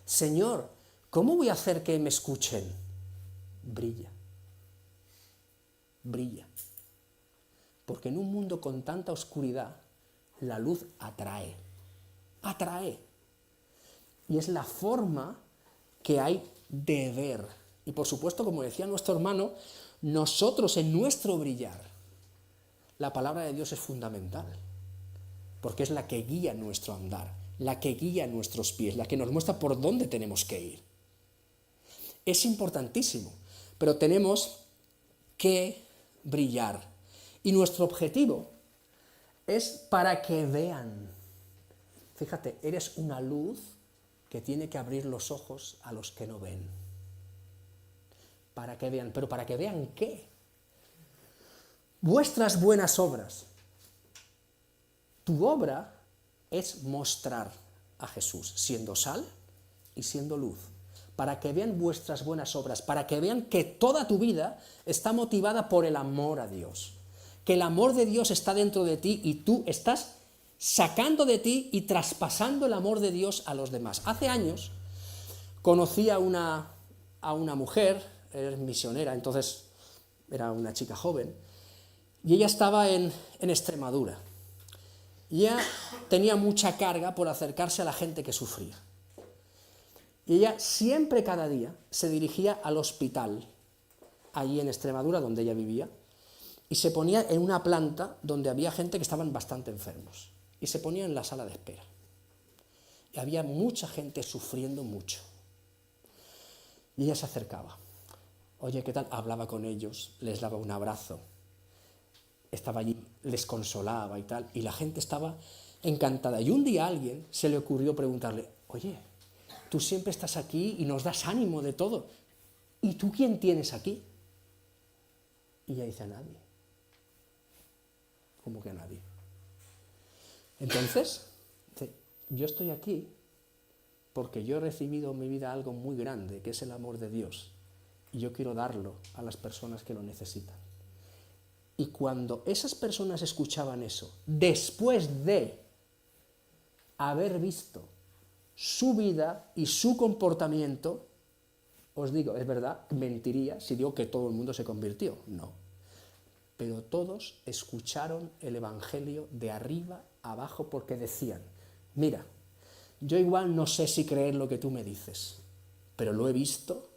Señor, ¿cómo voy a hacer que me escuchen? Brilla. Brilla. Porque en un mundo con tanta oscuridad, la luz atrae. Atrae. Y es la forma que hay de ver. Y por supuesto, como decía nuestro hermano, nosotros en nuestro brillar, la palabra de Dios es fundamental. Porque es la que guía nuestro andar, la que guía nuestros pies, la que nos muestra por dónde tenemos que ir. Es importantísimo, pero tenemos que brillar. Y nuestro objetivo es para que vean. Fíjate, eres una luz que tiene que abrir los ojos a los que no ven. Para que vean, pero ¿para que vean qué? Vuestras buenas obras. Tu obra es mostrar a Jesús, siendo sal y siendo luz. Para que vean vuestras buenas obras, para que vean que toda tu vida está motivada por el amor a Dios. Que el amor de Dios está dentro de ti y tú estás sacando de ti y traspasando el amor de Dios a los demás. Hace años conocí a una mujer, era misionera, entonces era una chica joven, y ella estaba en Extremadura. Y ella tenía mucha carga por acercarse a la gente que sufría. Y ella siempre, cada día, se dirigía al hospital, allí en Extremadura, donde ella vivía, y se ponía en una planta donde había gente que estaban bastante enfermos, y se ponía en la sala de espera. Y había mucha gente sufriendo mucho. Y ella se acercaba. Oye, ¿qué tal? Hablaba con ellos, les daba un abrazo, estaba allí, les consolaba y tal, y la gente estaba encantada. Y un día a alguien se le ocurrió preguntarle, oye, tú siempre estás aquí y nos das ánimo de todo, ¿y tú quién tienes aquí? Y ella dice, a nadie. ¿Cómo que a nadie? Entonces, yo estoy aquí porque yo he recibido en mi vida algo muy grande, que es el amor de Dios, y yo quiero darlo a las personas que lo necesitan. Y cuando esas personas escuchaban eso, después de haber visto su vida y su comportamiento, os digo, es verdad, mentiría si digo que todo el mundo se convirtió, no. Pero todos escucharon el Evangelio de arriba a abajo porque decían, mira, yo igual no sé si creer lo que tú me dices, pero lo he visto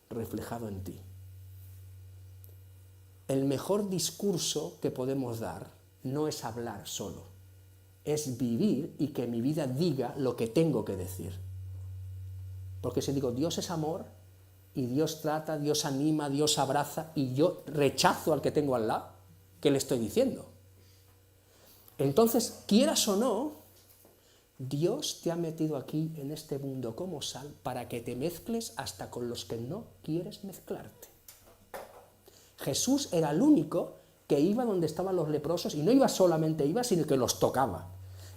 reflejado en ti. El mejor discurso que podemos dar no es hablar solo, es vivir y que mi vida diga lo que tengo que decir. Porque si digo Dios es amor, y Dios trata, Dios anima, Dios abraza, y yo rechazo al que tengo al lado, ¿qué le estoy diciendo? Entonces, quieras o no, Dios te ha metido aquí en este mundo como sal para que te mezcles hasta con los que no quieres mezclarte. Jesús era el único que iba donde estaban los leprosos, y no iba solamente, iba, sino que los tocaba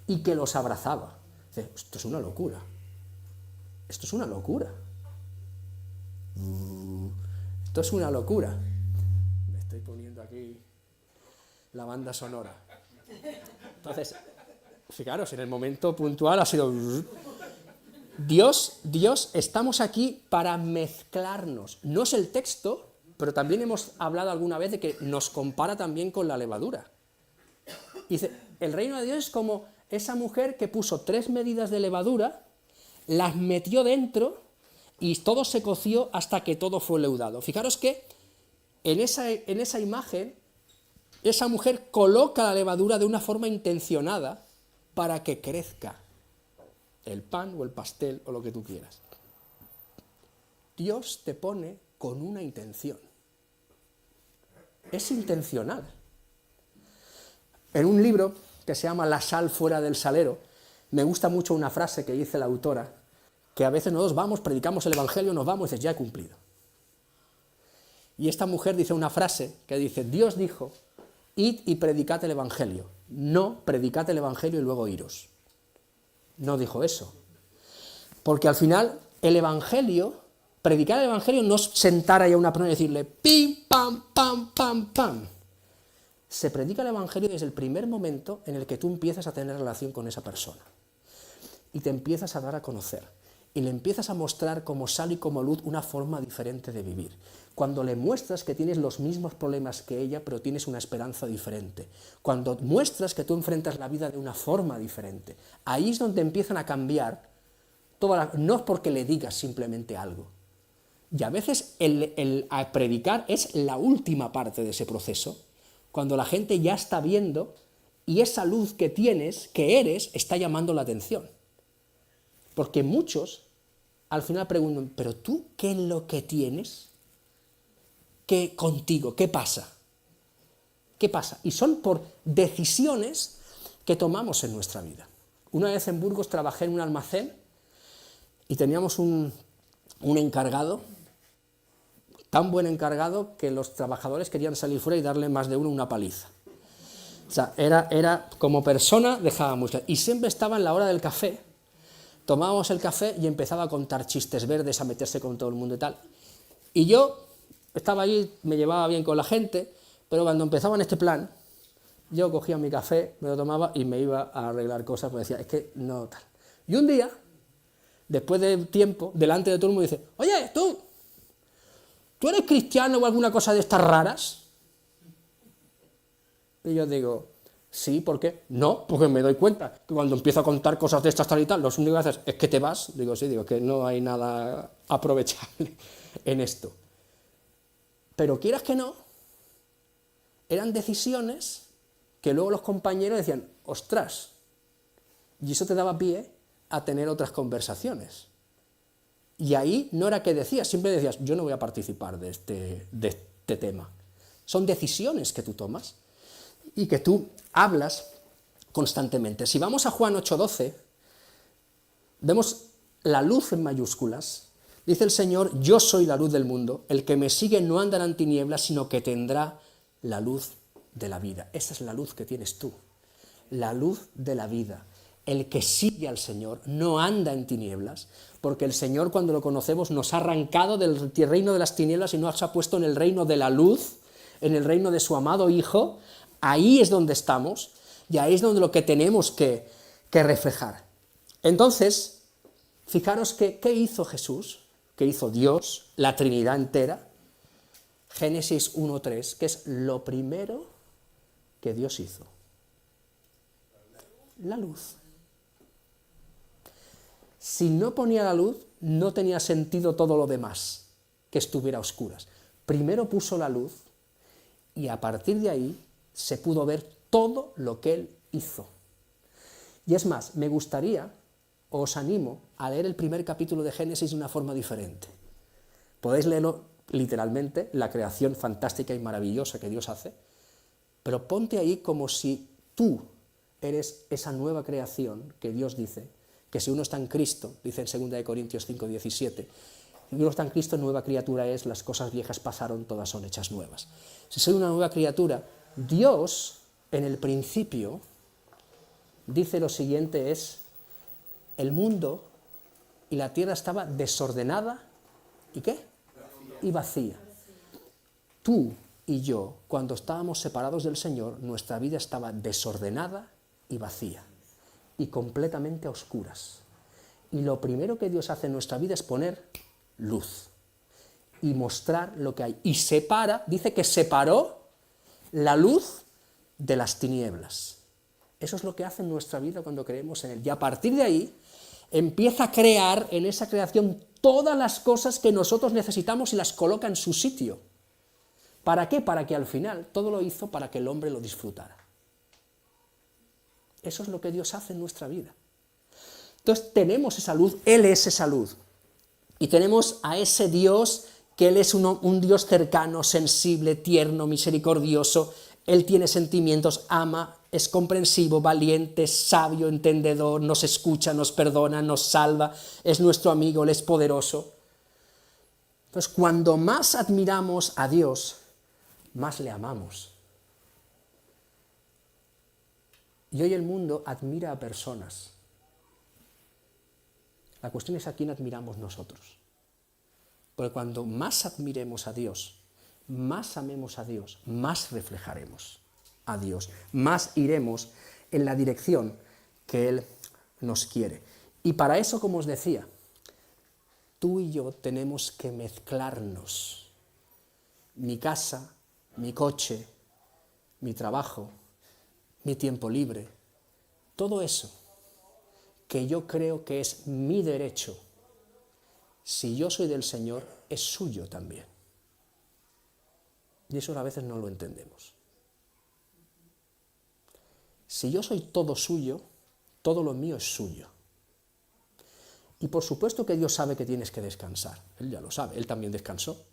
y que los abrazaba. Esto es una locura. Esto es una locura. Esto es una locura. Me estoy poniendo aquí la banda sonora. Entonces, fijaros, en el momento puntual ha sido... Dios, estamos aquí para mezclarnos. No es el texto, pero también hemos hablado alguna vez de que nos compara también con la levadura. Y dice, el reino de Dios es como esa mujer que puso 3 medidas de levadura, las metió dentro y todo se coció hasta que todo fue leudado. Fijaros que en esa imagen, esa mujer coloca la levadura de una forma intencionada para que crezca el pan o el pastel o lo que tú quieras. Dios te pone con una intención. Es intencional. En un libro que se llama La sal fuera del salero, me gusta mucho una frase que dice la autora, que a veces nosotros vamos, predicamos el Evangelio, nos vamos y dices, ya he cumplido. Y esta mujer dice una frase que dice, Dios dijo, id y predicad el Evangelio, no predicad el Evangelio y luego iros. No dijo eso. Porque al final el Evangelio, predicar el Evangelio no es sentar ahí a una persona y decirle pim, pam, pam, pam, pam. Se predica el Evangelio desde el primer momento en el que tú empiezas a tener relación con esa persona. y te empiezas a dar a conocer. Y le empiezas a mostrar como sal y como luz una forma diferente de vivir. Cuando le muestras que tienes los mismos problemas que ella, pero tienes una esperanza diferente. Cuando muestras que tú enfrentas la vida de una forma diferente. Ahí es donde empiezan a cambiar, no es porque le digas simplemente algo. Y a veces el predicar es la última parte de ese proceso, cuando la gente ya está viendo y esa luz que tienes, que eres, está llamando la atención. Porque muchos al final preguntan, ¿pero tú qué es lo que tienes? ¿Qué contigo? ¿Qué pasa? ¿Qué pasa? Y son por decisiones que tomamos en nuestra vida. Una vez en Burgos trabajé en un almacén y teníamos un encargado, tan buen encargado que los trabajadores querían salir fuera y darle más de uno una paliza. O sea, era como persona, dejaba mucho. Y siempre estaba en la hora del café. Tomábamos el café y empezaba a contar chistes verdes, a meterse con todo el mundo y tal. Y yo estaba allí, me llevaba bien con la gente, pero cuando empezaba en este plan, yo cogía mi café, me lo tomaba y me iba a arreglar cosas, porque decía, es que no tal. Y un día, después de tiempo, delante de todo el mundo, dice, oye, ¿tú eres cristiano o alguna cosa de estas raras? Y yo digo, sí, ¿por qué? No, porque me doy cuenta que cuando empiezo a contar cosas de estas tal y tal, lo único que haces es que te vas. Digo, sí, digo que no hay nada aprovechable en esto. Pero quieras que no, eran decisiones que luego los compañeros decían, ostras, y eso te daba pie a tener otras conversaciones. Y ahí no era que decías, siempre decías, yo no voy a participar de este tema. Son decisiones que tú tomas y que tú hablas constantemente. Si vamos a Juan 8:12, vemos la luz en mayúsculas. Dice el Señor, yo soy la luz del mundo, el que me sigue no andará en tinieblas, sino que tendrá la luz de la vida. Esa es la luz que tienes tú, la luz de la vida. El que sigue al Señor no anda en tinieblas, porque el Señor, cuando lo conocemos, nos ha arrancado del reino de las tinieblas y nos ha puesto en el reino de la luz, en el reino de su amado Hijo. Ahí es donde estamos, y ahí es donde lo que tenemos que reflejar. Entonces, fijaros que, ¿qué hizo Jesús? ¿Qué hizo Dios? La Trinidad entera. Génesis 1:3, que es lo primero que Dios hizo. La luz. Si no ponía la luz, no tenía sentido todo lo demás, que estuviera a oscuras. Primero puso la luz, y a partir de ahí se pudo ver todo lo que Él hizo. Y es más, me gustaría, os animo a leer el primer capítulo de Génesis de una forma diferente. Podéis leerlo literalmente, la creación fantástica y maravillosa que Dios hace, pero ponte ahí como si tú eres esa nueva creación que Dios dice, que si uno está en Cristo, dice en 2 Corintios 5:17, si uno está en Cristo, nueva criatura es, las cosas viejas pasaron, todas son hechas nuevas. Si soy una nueva criatura, Dios, en el principio, dice lo siguiente, es, el mundo y la tierra estaba desordenada, ¿y qué? Y vacía. Tú y yo, cuando estábamos separados del Señor, nuestra vida estaba desordenada y vacía, y completamente a oscuras. Y lo primero que Dios hace en nuestra vida es poner luz, y mostrar lo que hay. Y separa, dice que separó la luz de las tinieblas. Eso es lo que hace en nuestra vida cuando creemos en Él. Y a partir de ahí, empieza a crear en esa creación todas las cosas que nosotros necesitamos y las coloca en su sitio. ¿Para qué? Para que al final todo lo hizo para que el hombre lo disfrutara. Eso es lo que Dios hace en nuestra vida. Entonces tenemos esa luz, Él es esa luz. Y tenemos a ese Dios que Él es un Dios cercano, sensible, tierno, misericordioso. Él tiene sentimientos, ama, es comprensivo, valiente, sabio, entendedor, nos escucha, nos perdona, nos salva, es nuestro amigo, Él es poderoso. Entonces, cuando más admiramos a Dios, más le amamos. Y hoy el mundo admira a personas. La cuestión es a quién admiramos nosotros. Porque cuando más admiremos a Dios, más amemos a Dios, más reflejaremos a Dios, más iremos en la dirección que Él nos quiere. Y para eso, como os decía, tú y yo tenemos que mezclarnos. Mi casa, mi coche, mi trabajo, mi tiempo libre, todo eso que yo creo que es mi derecho, si yo soy del Señor, es suyo también. Y eso a veces no lo entendemos. Si yo soy todo suyo, todo lo mío es suyo. Y por supuesto que Dios sabe que tienes que descansar. Él ya lo sabe, Él también descansó.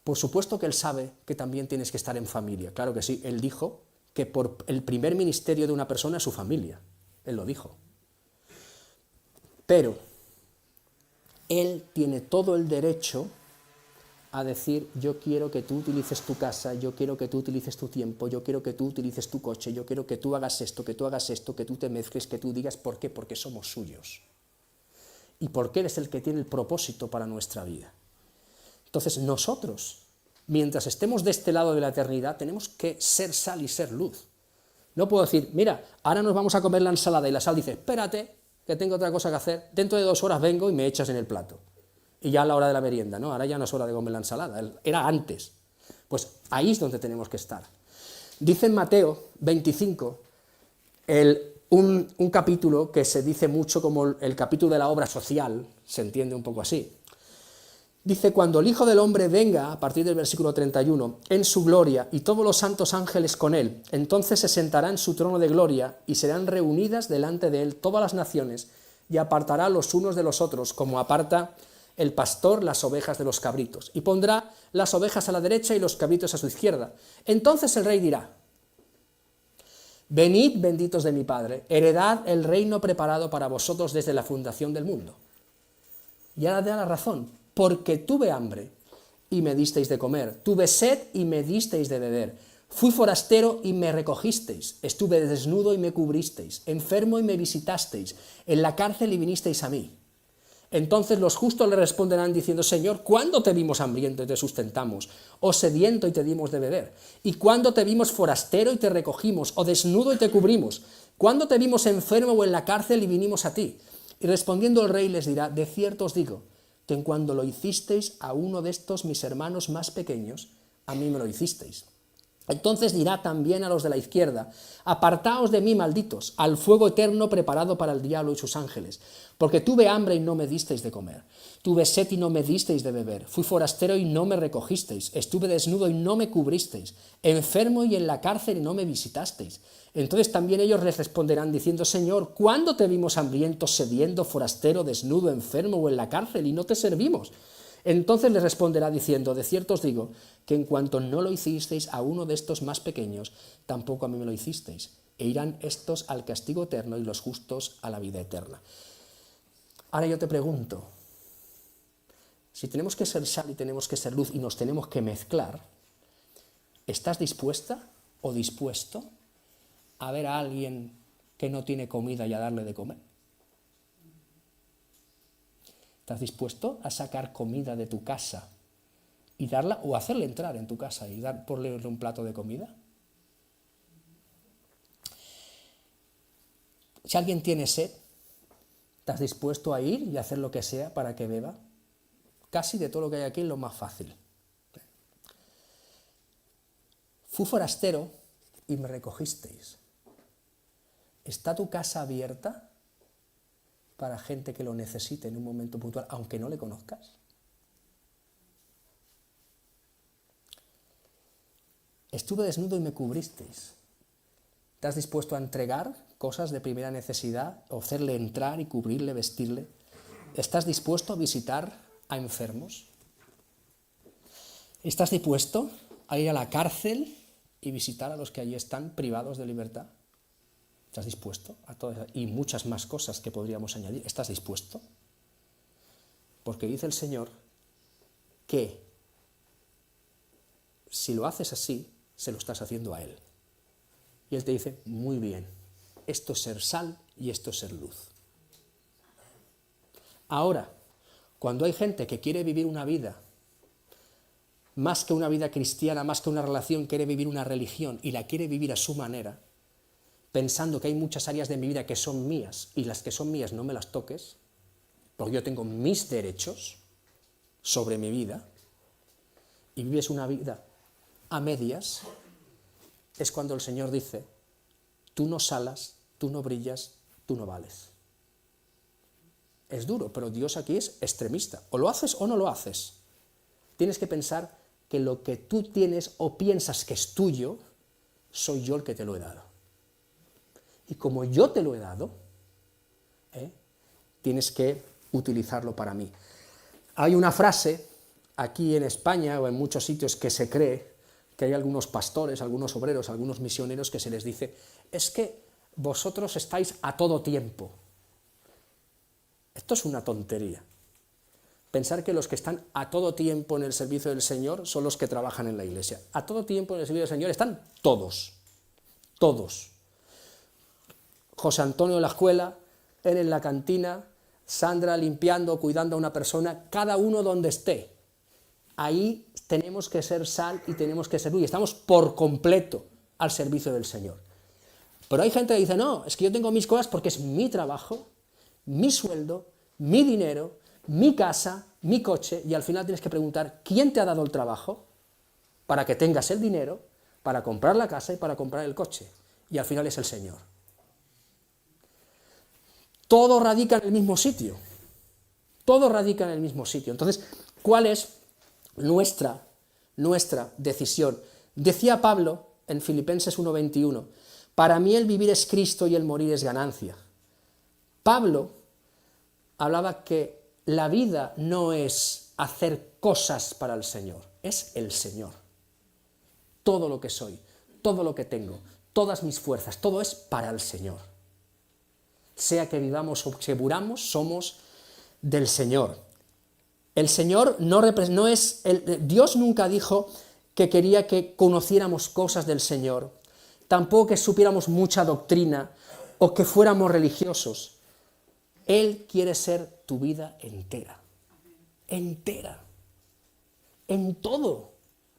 Por supuesto que Él sabe que también tienes que estar en familia. Claro que sí, Él dijo que por el primer ministerio de una persona es su familia. Él lo dijo. Pero Él tiene todo el derecho a decir, yo quiero que tú utilices tu casa, yo quiero que tú utilices tu tiempo, yo quiero que tú utilices tu coche, yo quiero que tú hagas esto, que tú hagas esto, que tú te mezcles, que tú digas, ¿por qué? Porque somos suyos. Y porque Él es el que tiene el propósito para nuestra vida. Entonces nosotros, mientras estemos de este lado de la eternidad, tenemos que ser sal y ser luz. No puedo decir, mira, ahora nos vamos a comer la ensalada, y la sal dice, espérate, que tengo otra cosa que hacer, dentro de 2 horas vengo y me echas en el plato. Y ya a la hora de la merienda, ¿no? Ahora ya no es hora de comer la ensalada, era antes. Pues ahí es donde tenemos que estar. Dice en Mateo 25, un capítulo que se dice mucho como el capítulo de la obra social, se entiende un poco así. Dice, cuando el Hijo del Hombre venga, a partir del versículo 31, en su gloria y todos los santos ángeles con él, entonces se sentará en su trono de gloria y serán reunidas delante de él todas las naciones y apartará los unos de los otros, como aparta el pastor las ovejas de los cabritos, y pondrá las ovejas a la derecha y los cabritos a su izquierda. Entonces el rey dirá, venid benditos de mi Padre, heredad el reino preparado para vosotros desde la fundación del mundo. Y ahora da la razón, porque tuve hambre y me disteis de comer, tuve sed y me disteis de beber, fui forastero y me recogisteis, estuve desnudo y me cubristeis, enfermo y me visitasteis, en la cárcel y vinisteis a mí. Entonces los justos le responderán diciendo, Señor, ¿cuándo te vimos hambriento y te sustentamos? ¿O sediento y te dimos de beber? ¿Y cuándo te vimos forastero y te recogimos? ¿O desnudo y te cubrimos? ¿Cuándo te vimos enfermo o en la cárcel y vinimos a ti? Y respondiendo el rey les dirá, de cierto os digo, que en cuando lo hicisteis a uno de estos mis hermanos más pequeños, a mí me lo hicisteis. Entonces dirá también a los de la izquierda, apartaos de mí, malditos, al fuego eterno preparado para el diablo y sus ángeles, porque tuve hambre y no me disteis de comer, tuve sed y no me disteis de beber, fui forastero y no me recogisteis, estuve desnudo y no me cubristeis, enfermo y en la cárcel y no me visitasteis. Entonces también ellos les responderán diciendo, Señor, ¿cuándo te vimos hambriento, sediento, forastero, desnudo, enfermo o en la cárcel y no te servimos? Entonces les responderá diciendo, de cierto os digo, que en cuanto no lo hicisteis a uno de estos más pequeños, tampoco a mí me lo hicisteis. E irán estos al castigo eterno y los justos a la vida eterna. Ahora yo te pregunto, si tenemos que ser sal y tenemos que ser luz y nos tenemos que mezclar, ¿estás dispuesta o dispuesto a ver a alguien que no tiene comida y a darle de comer? ¿Estás dispuesto a sacar comida de tu casa y darla, o hacerle entrar en tu casa y porle un plato de comida? Si alguien tiene sed, ¿estás dispuesto a ir y hacer lo que sea para que beba? Casi de todo lo que hay aquí es lo más fácil. Fui forastero y me recogisteis. ¿Está tu casa abierta para gente que lo necesite en un momento puntual, aunque no le conozcas? Estuve desnudo y me cubristeis. ¿Estás dispuesto a entregar cosas de primera necesidad, hacerle entrar y cubrirle, vestirle? ¿Estás dispuesto a visitar a enfermos? ¿Estás dispuesto a ir a la cárcel y visitar a los que allí están privados de libertad? ¿Estás dispuesto a todo eso? Y muchas más cosas que podríamos añadir. ¿Estás dispuesto? Porque dice el Señor que si lo haces así, se lo estás haciendo a Él. Y Él te dice, muy bien, esto es ser sal y esto es ser luz. Ahora, cuando hay gente que quiere vivir una vida, más que una vida cristiana, más que una relación, quiere vivir una religión y la quiere vivir a su manera, pensando que hay muchas áreas de mi vida que son mías y las que son mías no me las toques, porque yo tengo mis derechos sobre mi vida, y vives una vida a medias, es cuando el Señor dice, tú no salas, tú no brillas, tú no vales. Es duro, pero Dios aquí es extremista. O lo haces o no lo haces. Tienes que pensar que lo que tú tienes o piensas que es tuyo, soy yo el que te lo he dado. Y como yo te lo he dado, tienes que utilizarlo para mí. Hay una frase aquí en España o en muchos sitios que se cree que hay algunos pastores, algunos obreros, algunos misioneros que se les dice, es que vosotros estáis a todo tiempo. Esto es una tontería. Pensar que los que están a todo tiempo en el servicio del Señor son los que trabajan en la iglesia. A todo tiempo en el servicio del Señor están todos. Todos. José Antonio en la escuela, él en la cantina, Sandra limpiando, cuidando a una persona, cada uno donde esté. Ahí tenemos que ser sal y tenemos que ser luz. Y estamos por completo al servicio del Señor. Pero hay gente que dice, no, es que yo tengo mis cosas porque es mi trabajo, mi sueldo, mi dinero, mi casa, mi coche, y al final tienes que preguntar, ¿quién te ha dado el trabajo para que tengas el dinero, para comprar la casa y para comprar el coche? Y al final es el Señor. Todo radica en el mismo sitio. Todo radica en el mismo sitio. Entonces, ¿cuál es nuestra decisión? Decía Pablo en Filipenses 1:21, para mí el vivir es Cristo y el morir es ganancia. Pablo hablaba que la vida no es hacer cosas para el Señor, es el Señor. Todo lo que soy, todo lo que tengo, todas mis fuerzas, todo es para el Señor. Sea que vivamos o que muramos, somos del Señor. El Señor no es... Dios nunca dijo que quería que conociéramos cosas del Señor, tampoco que supiéramos mucha doctrina o que fuéramos religiosos. Él quiere ser tu vida entera. Entera. En todo.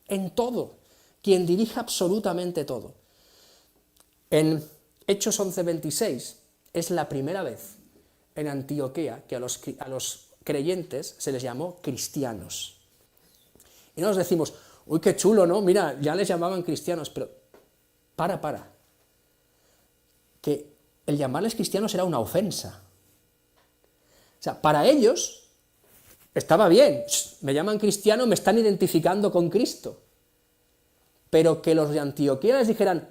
En todo. Quien dirige absolutamente todo. En Hechos 11:26 es la primera vez en Antioquía que a los creyentes se les llamó cristianos. Y no nos decimos, uy, qué chulo, ¿no? Mira, ya les llamaban cristianos, pero para. Que el llamarles cristianos era una ofensa. O sea, para ellos estaba bien, me llaman cristiano, me están identificando con Cristo. Pero que los de Antioquía les dijeran,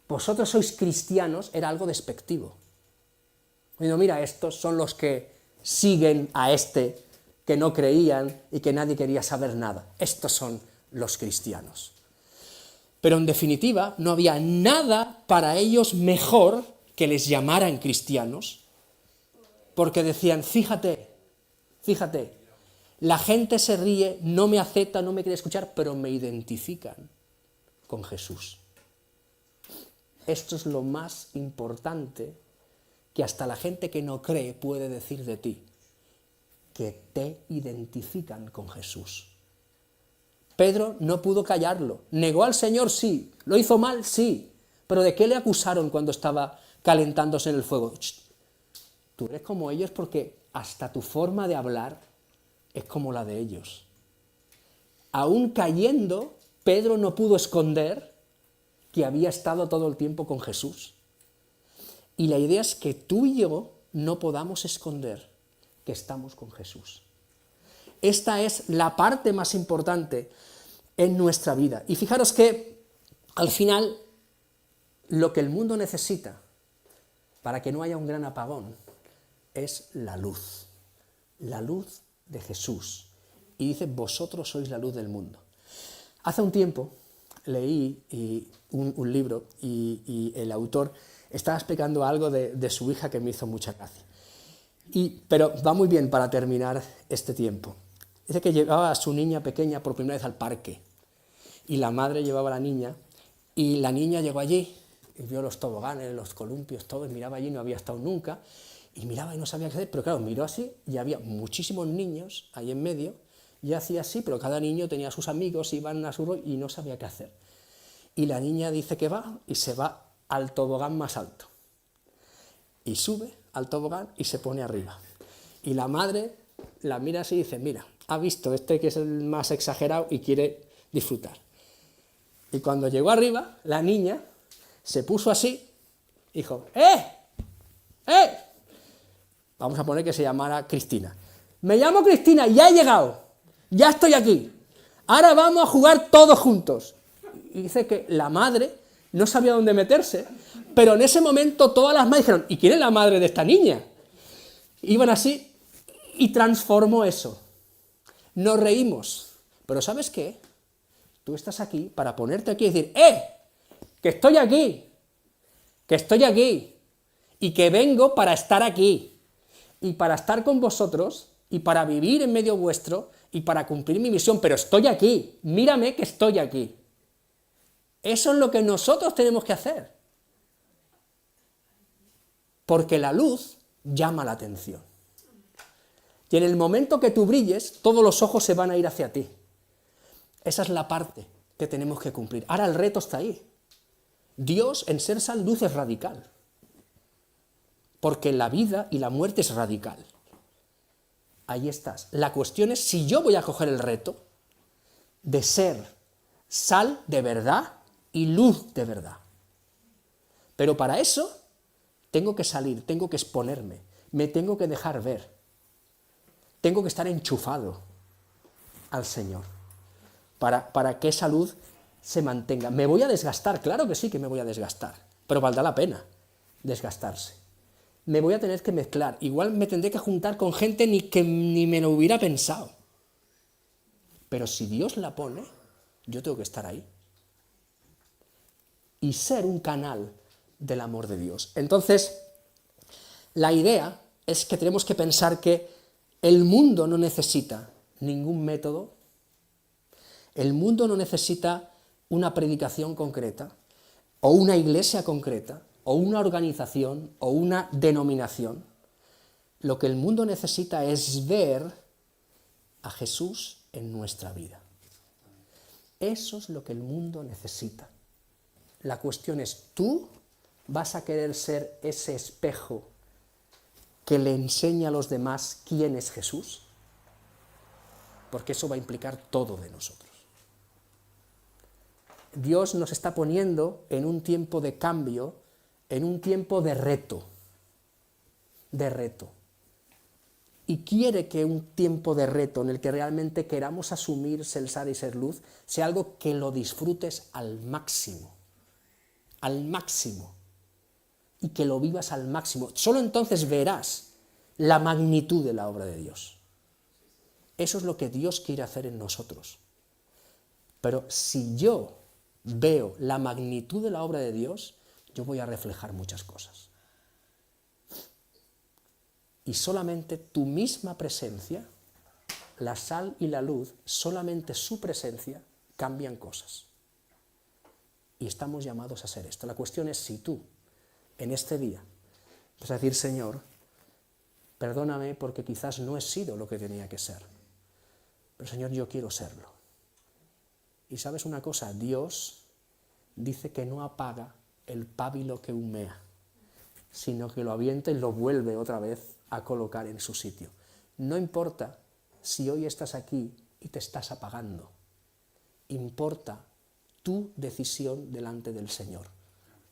vosotros sois cristianos, era algo despectivo. Digo, mira, estos son los que siguen a este, que no creían y que nadie quería saber nada. Estos son los cristianos. Pero en definitiva, no había nada para ellos mejor que les llamaran cristianos, porque decían, fíjate, la gente se ríe, no me acepta, no me quiere escuchar, pero me identifican con Jesús. Esto es lo más importante que hasta la gente que no cree puede decir de ti, que te identifican con Jesús. Pedro no pudo callarlo, negó al Señor, sí, lo hizo mal, sí, pero ¿de qué le acusaron cuando estaba calentándose en el fuego? Tú eres como ellos porque hasta tu forma de hablar es como la de ellos. Aún cayendo, Pedro no pudo esconder que había estado todo el tiempo con Jesús. Y la idea es que tú y yo no podamos esconder que estamos con Jesús. Esta es la parte más importante en nuestra vida. Y fijaros que al final lo que el mundo necesita para que no haya un gran apagón es la luz de Jesús. Y dice, vosotros sois la luz del mundo. Hace un tiempo leí un libro y el autor estaba explicando algo de su hija que me hizo mucha gracia. Pero va muy bien para terminar este tiempo. Dice que llevaba a su niña pequeña por primera vez al parque y la madre llevaba a la niña y la niña llegó allí y vio los toboganes, los columpios, todo, y miraba allí, no había estado nunca, y miraba y no sabía qué hacer, pero claro, miró así y había muchísimos niños ahí en medio, y hacía así, pero cada niño tenía sus amigos, iban a su rollo y no sabía qué hacer. Y la niña dice que va y se va al tobogán más alto. Y sube al tobogán y se pone arriba. Y la madre la mira así y dice, mira, ha visto este que es el más exagerado y quiere disfrutar. Y cuando llegó arriba, la niña se puso así y dijo, ¡eh! Vamos a poner que se llamara Cristina. Me llamo Cristina, ya he llegado, ya estoy aquí. Ahora vamos a jugar todos juntos. Y dice que la madre no sabía dónde meterse, pero en ese momento todas las madres dijeron, ¿y quién es la madre de esta niña? Iban así y transformó eso. Nos reímos, pero ¿sabes qué? Tú estás aquí para ponerte aquí y decir, que estoy aquí, y que vengo para estar aquí, y para estar con vosotros, y para vivir en medio vuestro, y para cumplir mi misión, pero estoy aquí, mírame que estoy aquí. Eso es lo que nosotros tenemos que hacer. Porque la luz llama la atención. Y en el momento que tú brilles, todos los ojos se van a ir hacia ti. Esa es la parte que tenemos que cumplir. Ahora el reto está ahí. Dios en ser sal luz es radical. Porque la vida y la muerte es radical. Ahí estás. La cuestión es si yo voy a coger el reto de ser sal de verdad y luz de verdad. Pero para eso tengo que salir, tengo que exponerme, me tengo que dejar ver. Tengo que estar enchufado al Señor para que esa luz se mantenga. ¿Me voy a desgastar? Claro que sí que me voy a desgastar, pero valdrá la pena desgastarse. Me voy a tener que mezclar, igual me tendré que juntar con gente que ni me lo hubiera pensado. Pero si Dios la pone, yo tengo que estar ahí. Y ser un canal del amor de Dios. Entonces, la idea es que tenemos que pensar que el mundo no necesita ningún método, el mundo no necesita una predicación concreta, o una iglesia concreta, o una organización, o una denominación. Lo que el mundo necesita es ver a Jesús en nuestra vida. Eso es lo que el mundo necesita. La cuestión es, ¿tú vas a querer ser ese espejo que le enseña a los demás quién es Jesús? Porque eso va a implicar todo de nosotros. Dios nos está poniendo en un tiempo de cambio, en un tiempo de reto. Y quiere que un tiempo de reto en el que realmente queramos asumir ser sal y ser luz, sea algo que lo disfrutes al máximo, y que lo vivas al máximo. Solo entonces verás la magnitud de la obra de Dios. Eso es lo que Dios quiere hacer en nosotros. Pero si yo veo la magnitud de la obra de Dios, yo voy a reflejar muchas cosas. Y solamente tu misma presencia, la sal y la luz, solamente su presencia cambian cosas. Y estamos llamados a hacer esto. La cuestión es si tú, en este día, vas a decir, Señor, perdóname porque quizás no he sido lo que tenía que ser. Pero Señor, yo quiero serlo. Y sabes una cosa, Dios dice que no apaga el pábilo que humea, sino que lo avienta y lo vuelve otra vez a colocar en su sitio. No importa si hoy estás aquí y te estás apagando, importa tu decisión delante del Señor.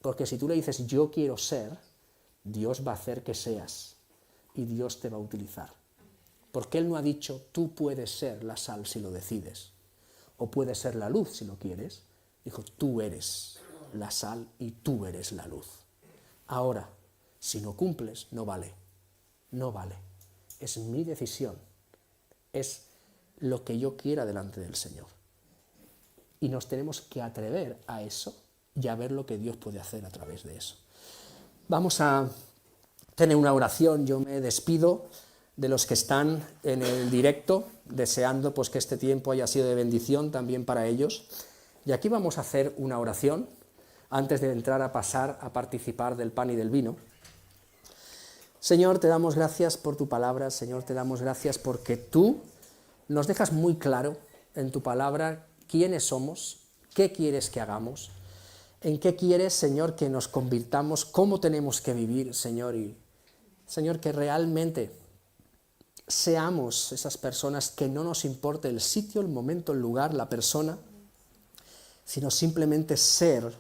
Porque si tú le dices, yo quiero ser, Dios va a hacer que seas y Dios te va a utilizar. Porque Él no ha dicho, tú puedes ser la sal si lo decides, o puedes ser la luz si lo quieres. Dijo, tú eres la sal y tú eres la luz. Ahora, si no cumples, no vale. No vale. Es mi decisión. Es lo que yo quiera delante del Señor. Y nos tenemos que atrever a eso y a ver lo que Dios puede hacer a través de eso. Vamos a tener una oración. Yo me despido de los que están en el directo, deseando pues que este tiempo haya sido de bendición también para ellos. Y aquí vamos a hacer una oración antes de entrar a pasar a participar del pan y del vino. Señor, te damos gracias por tu palabra. Señor, te damos gracias porque tú nos dejas muy claro en tu palabra quiénes somos, qué quieres que hagamos. en qué quieres, Señor, que nos convirtamos, cómo tenemos que vivir, Señor, y Señor, que realmente seamos esas personas que no nos importe el sitio, el momento, el lugar, la persona, sino simplemente ser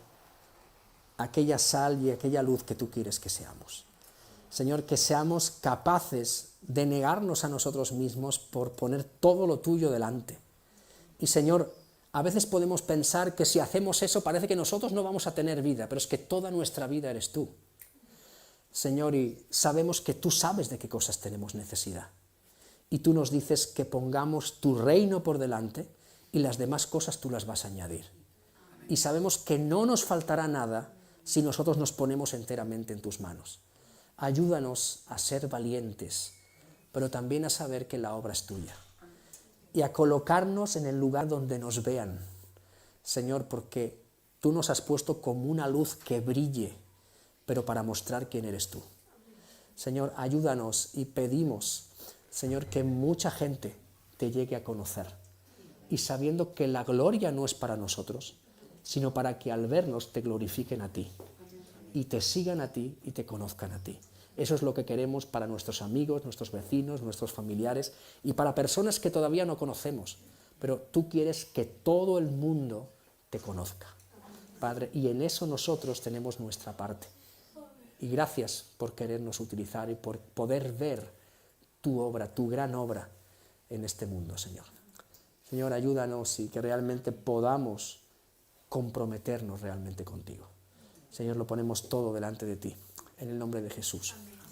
aquella sal y aquella luz que tú quieres que seamos. Señor, que seamos capaces de negarnos a nosotros mismos por poner todo lo tuyo delante. Y Señor, a veces podemos pensar que si hacemos eso parece que nosotros no vamos a tener vida, pero es que toda nuestra vida eres tú. Señor, y sabemos que tú sabes de qué cosas tenemos necesidad. Y tú nos dices que pongamos tu reino por delante y las demás cosas tú las vas a añadir. Y sabemos que no nos faltará nada si nosotros nos ponemos enteramente en tus manos. Ayúdanos a ser valientes, pero también a saber que la obra es tuya. Y a colocarnos en el lugar donde nos vean, Señor, porque tú nos has puesto como una luz que brille, pero para mostrar quién eres tú. Señor, ayúdanos y pedimos, Señor, que mucha gente te llegue a conocer. Y sabiendo que la gloria no es para nosotros, sino para que al vernos te glorifiquen a ti. Y te sigan a ti y te conozcan a ti. Eso es lo que queremos para nuestros amigos, nuestros vecinos, nuestros familiares y para personas que todavía no conocemos. Pero tú quieres que todo el mundo te conozca, Padre, y en eso nosotros tenemos nuestra parte. Y gracias por querernos utilizar y por poder ver tu obra, tu gran obra en este mundo, Señor. Señor, ayúdanos y que realmente podamos comprometernos realmente contigo. Señor, lo ponemos todo delante de ti, en el nombre de Jesús.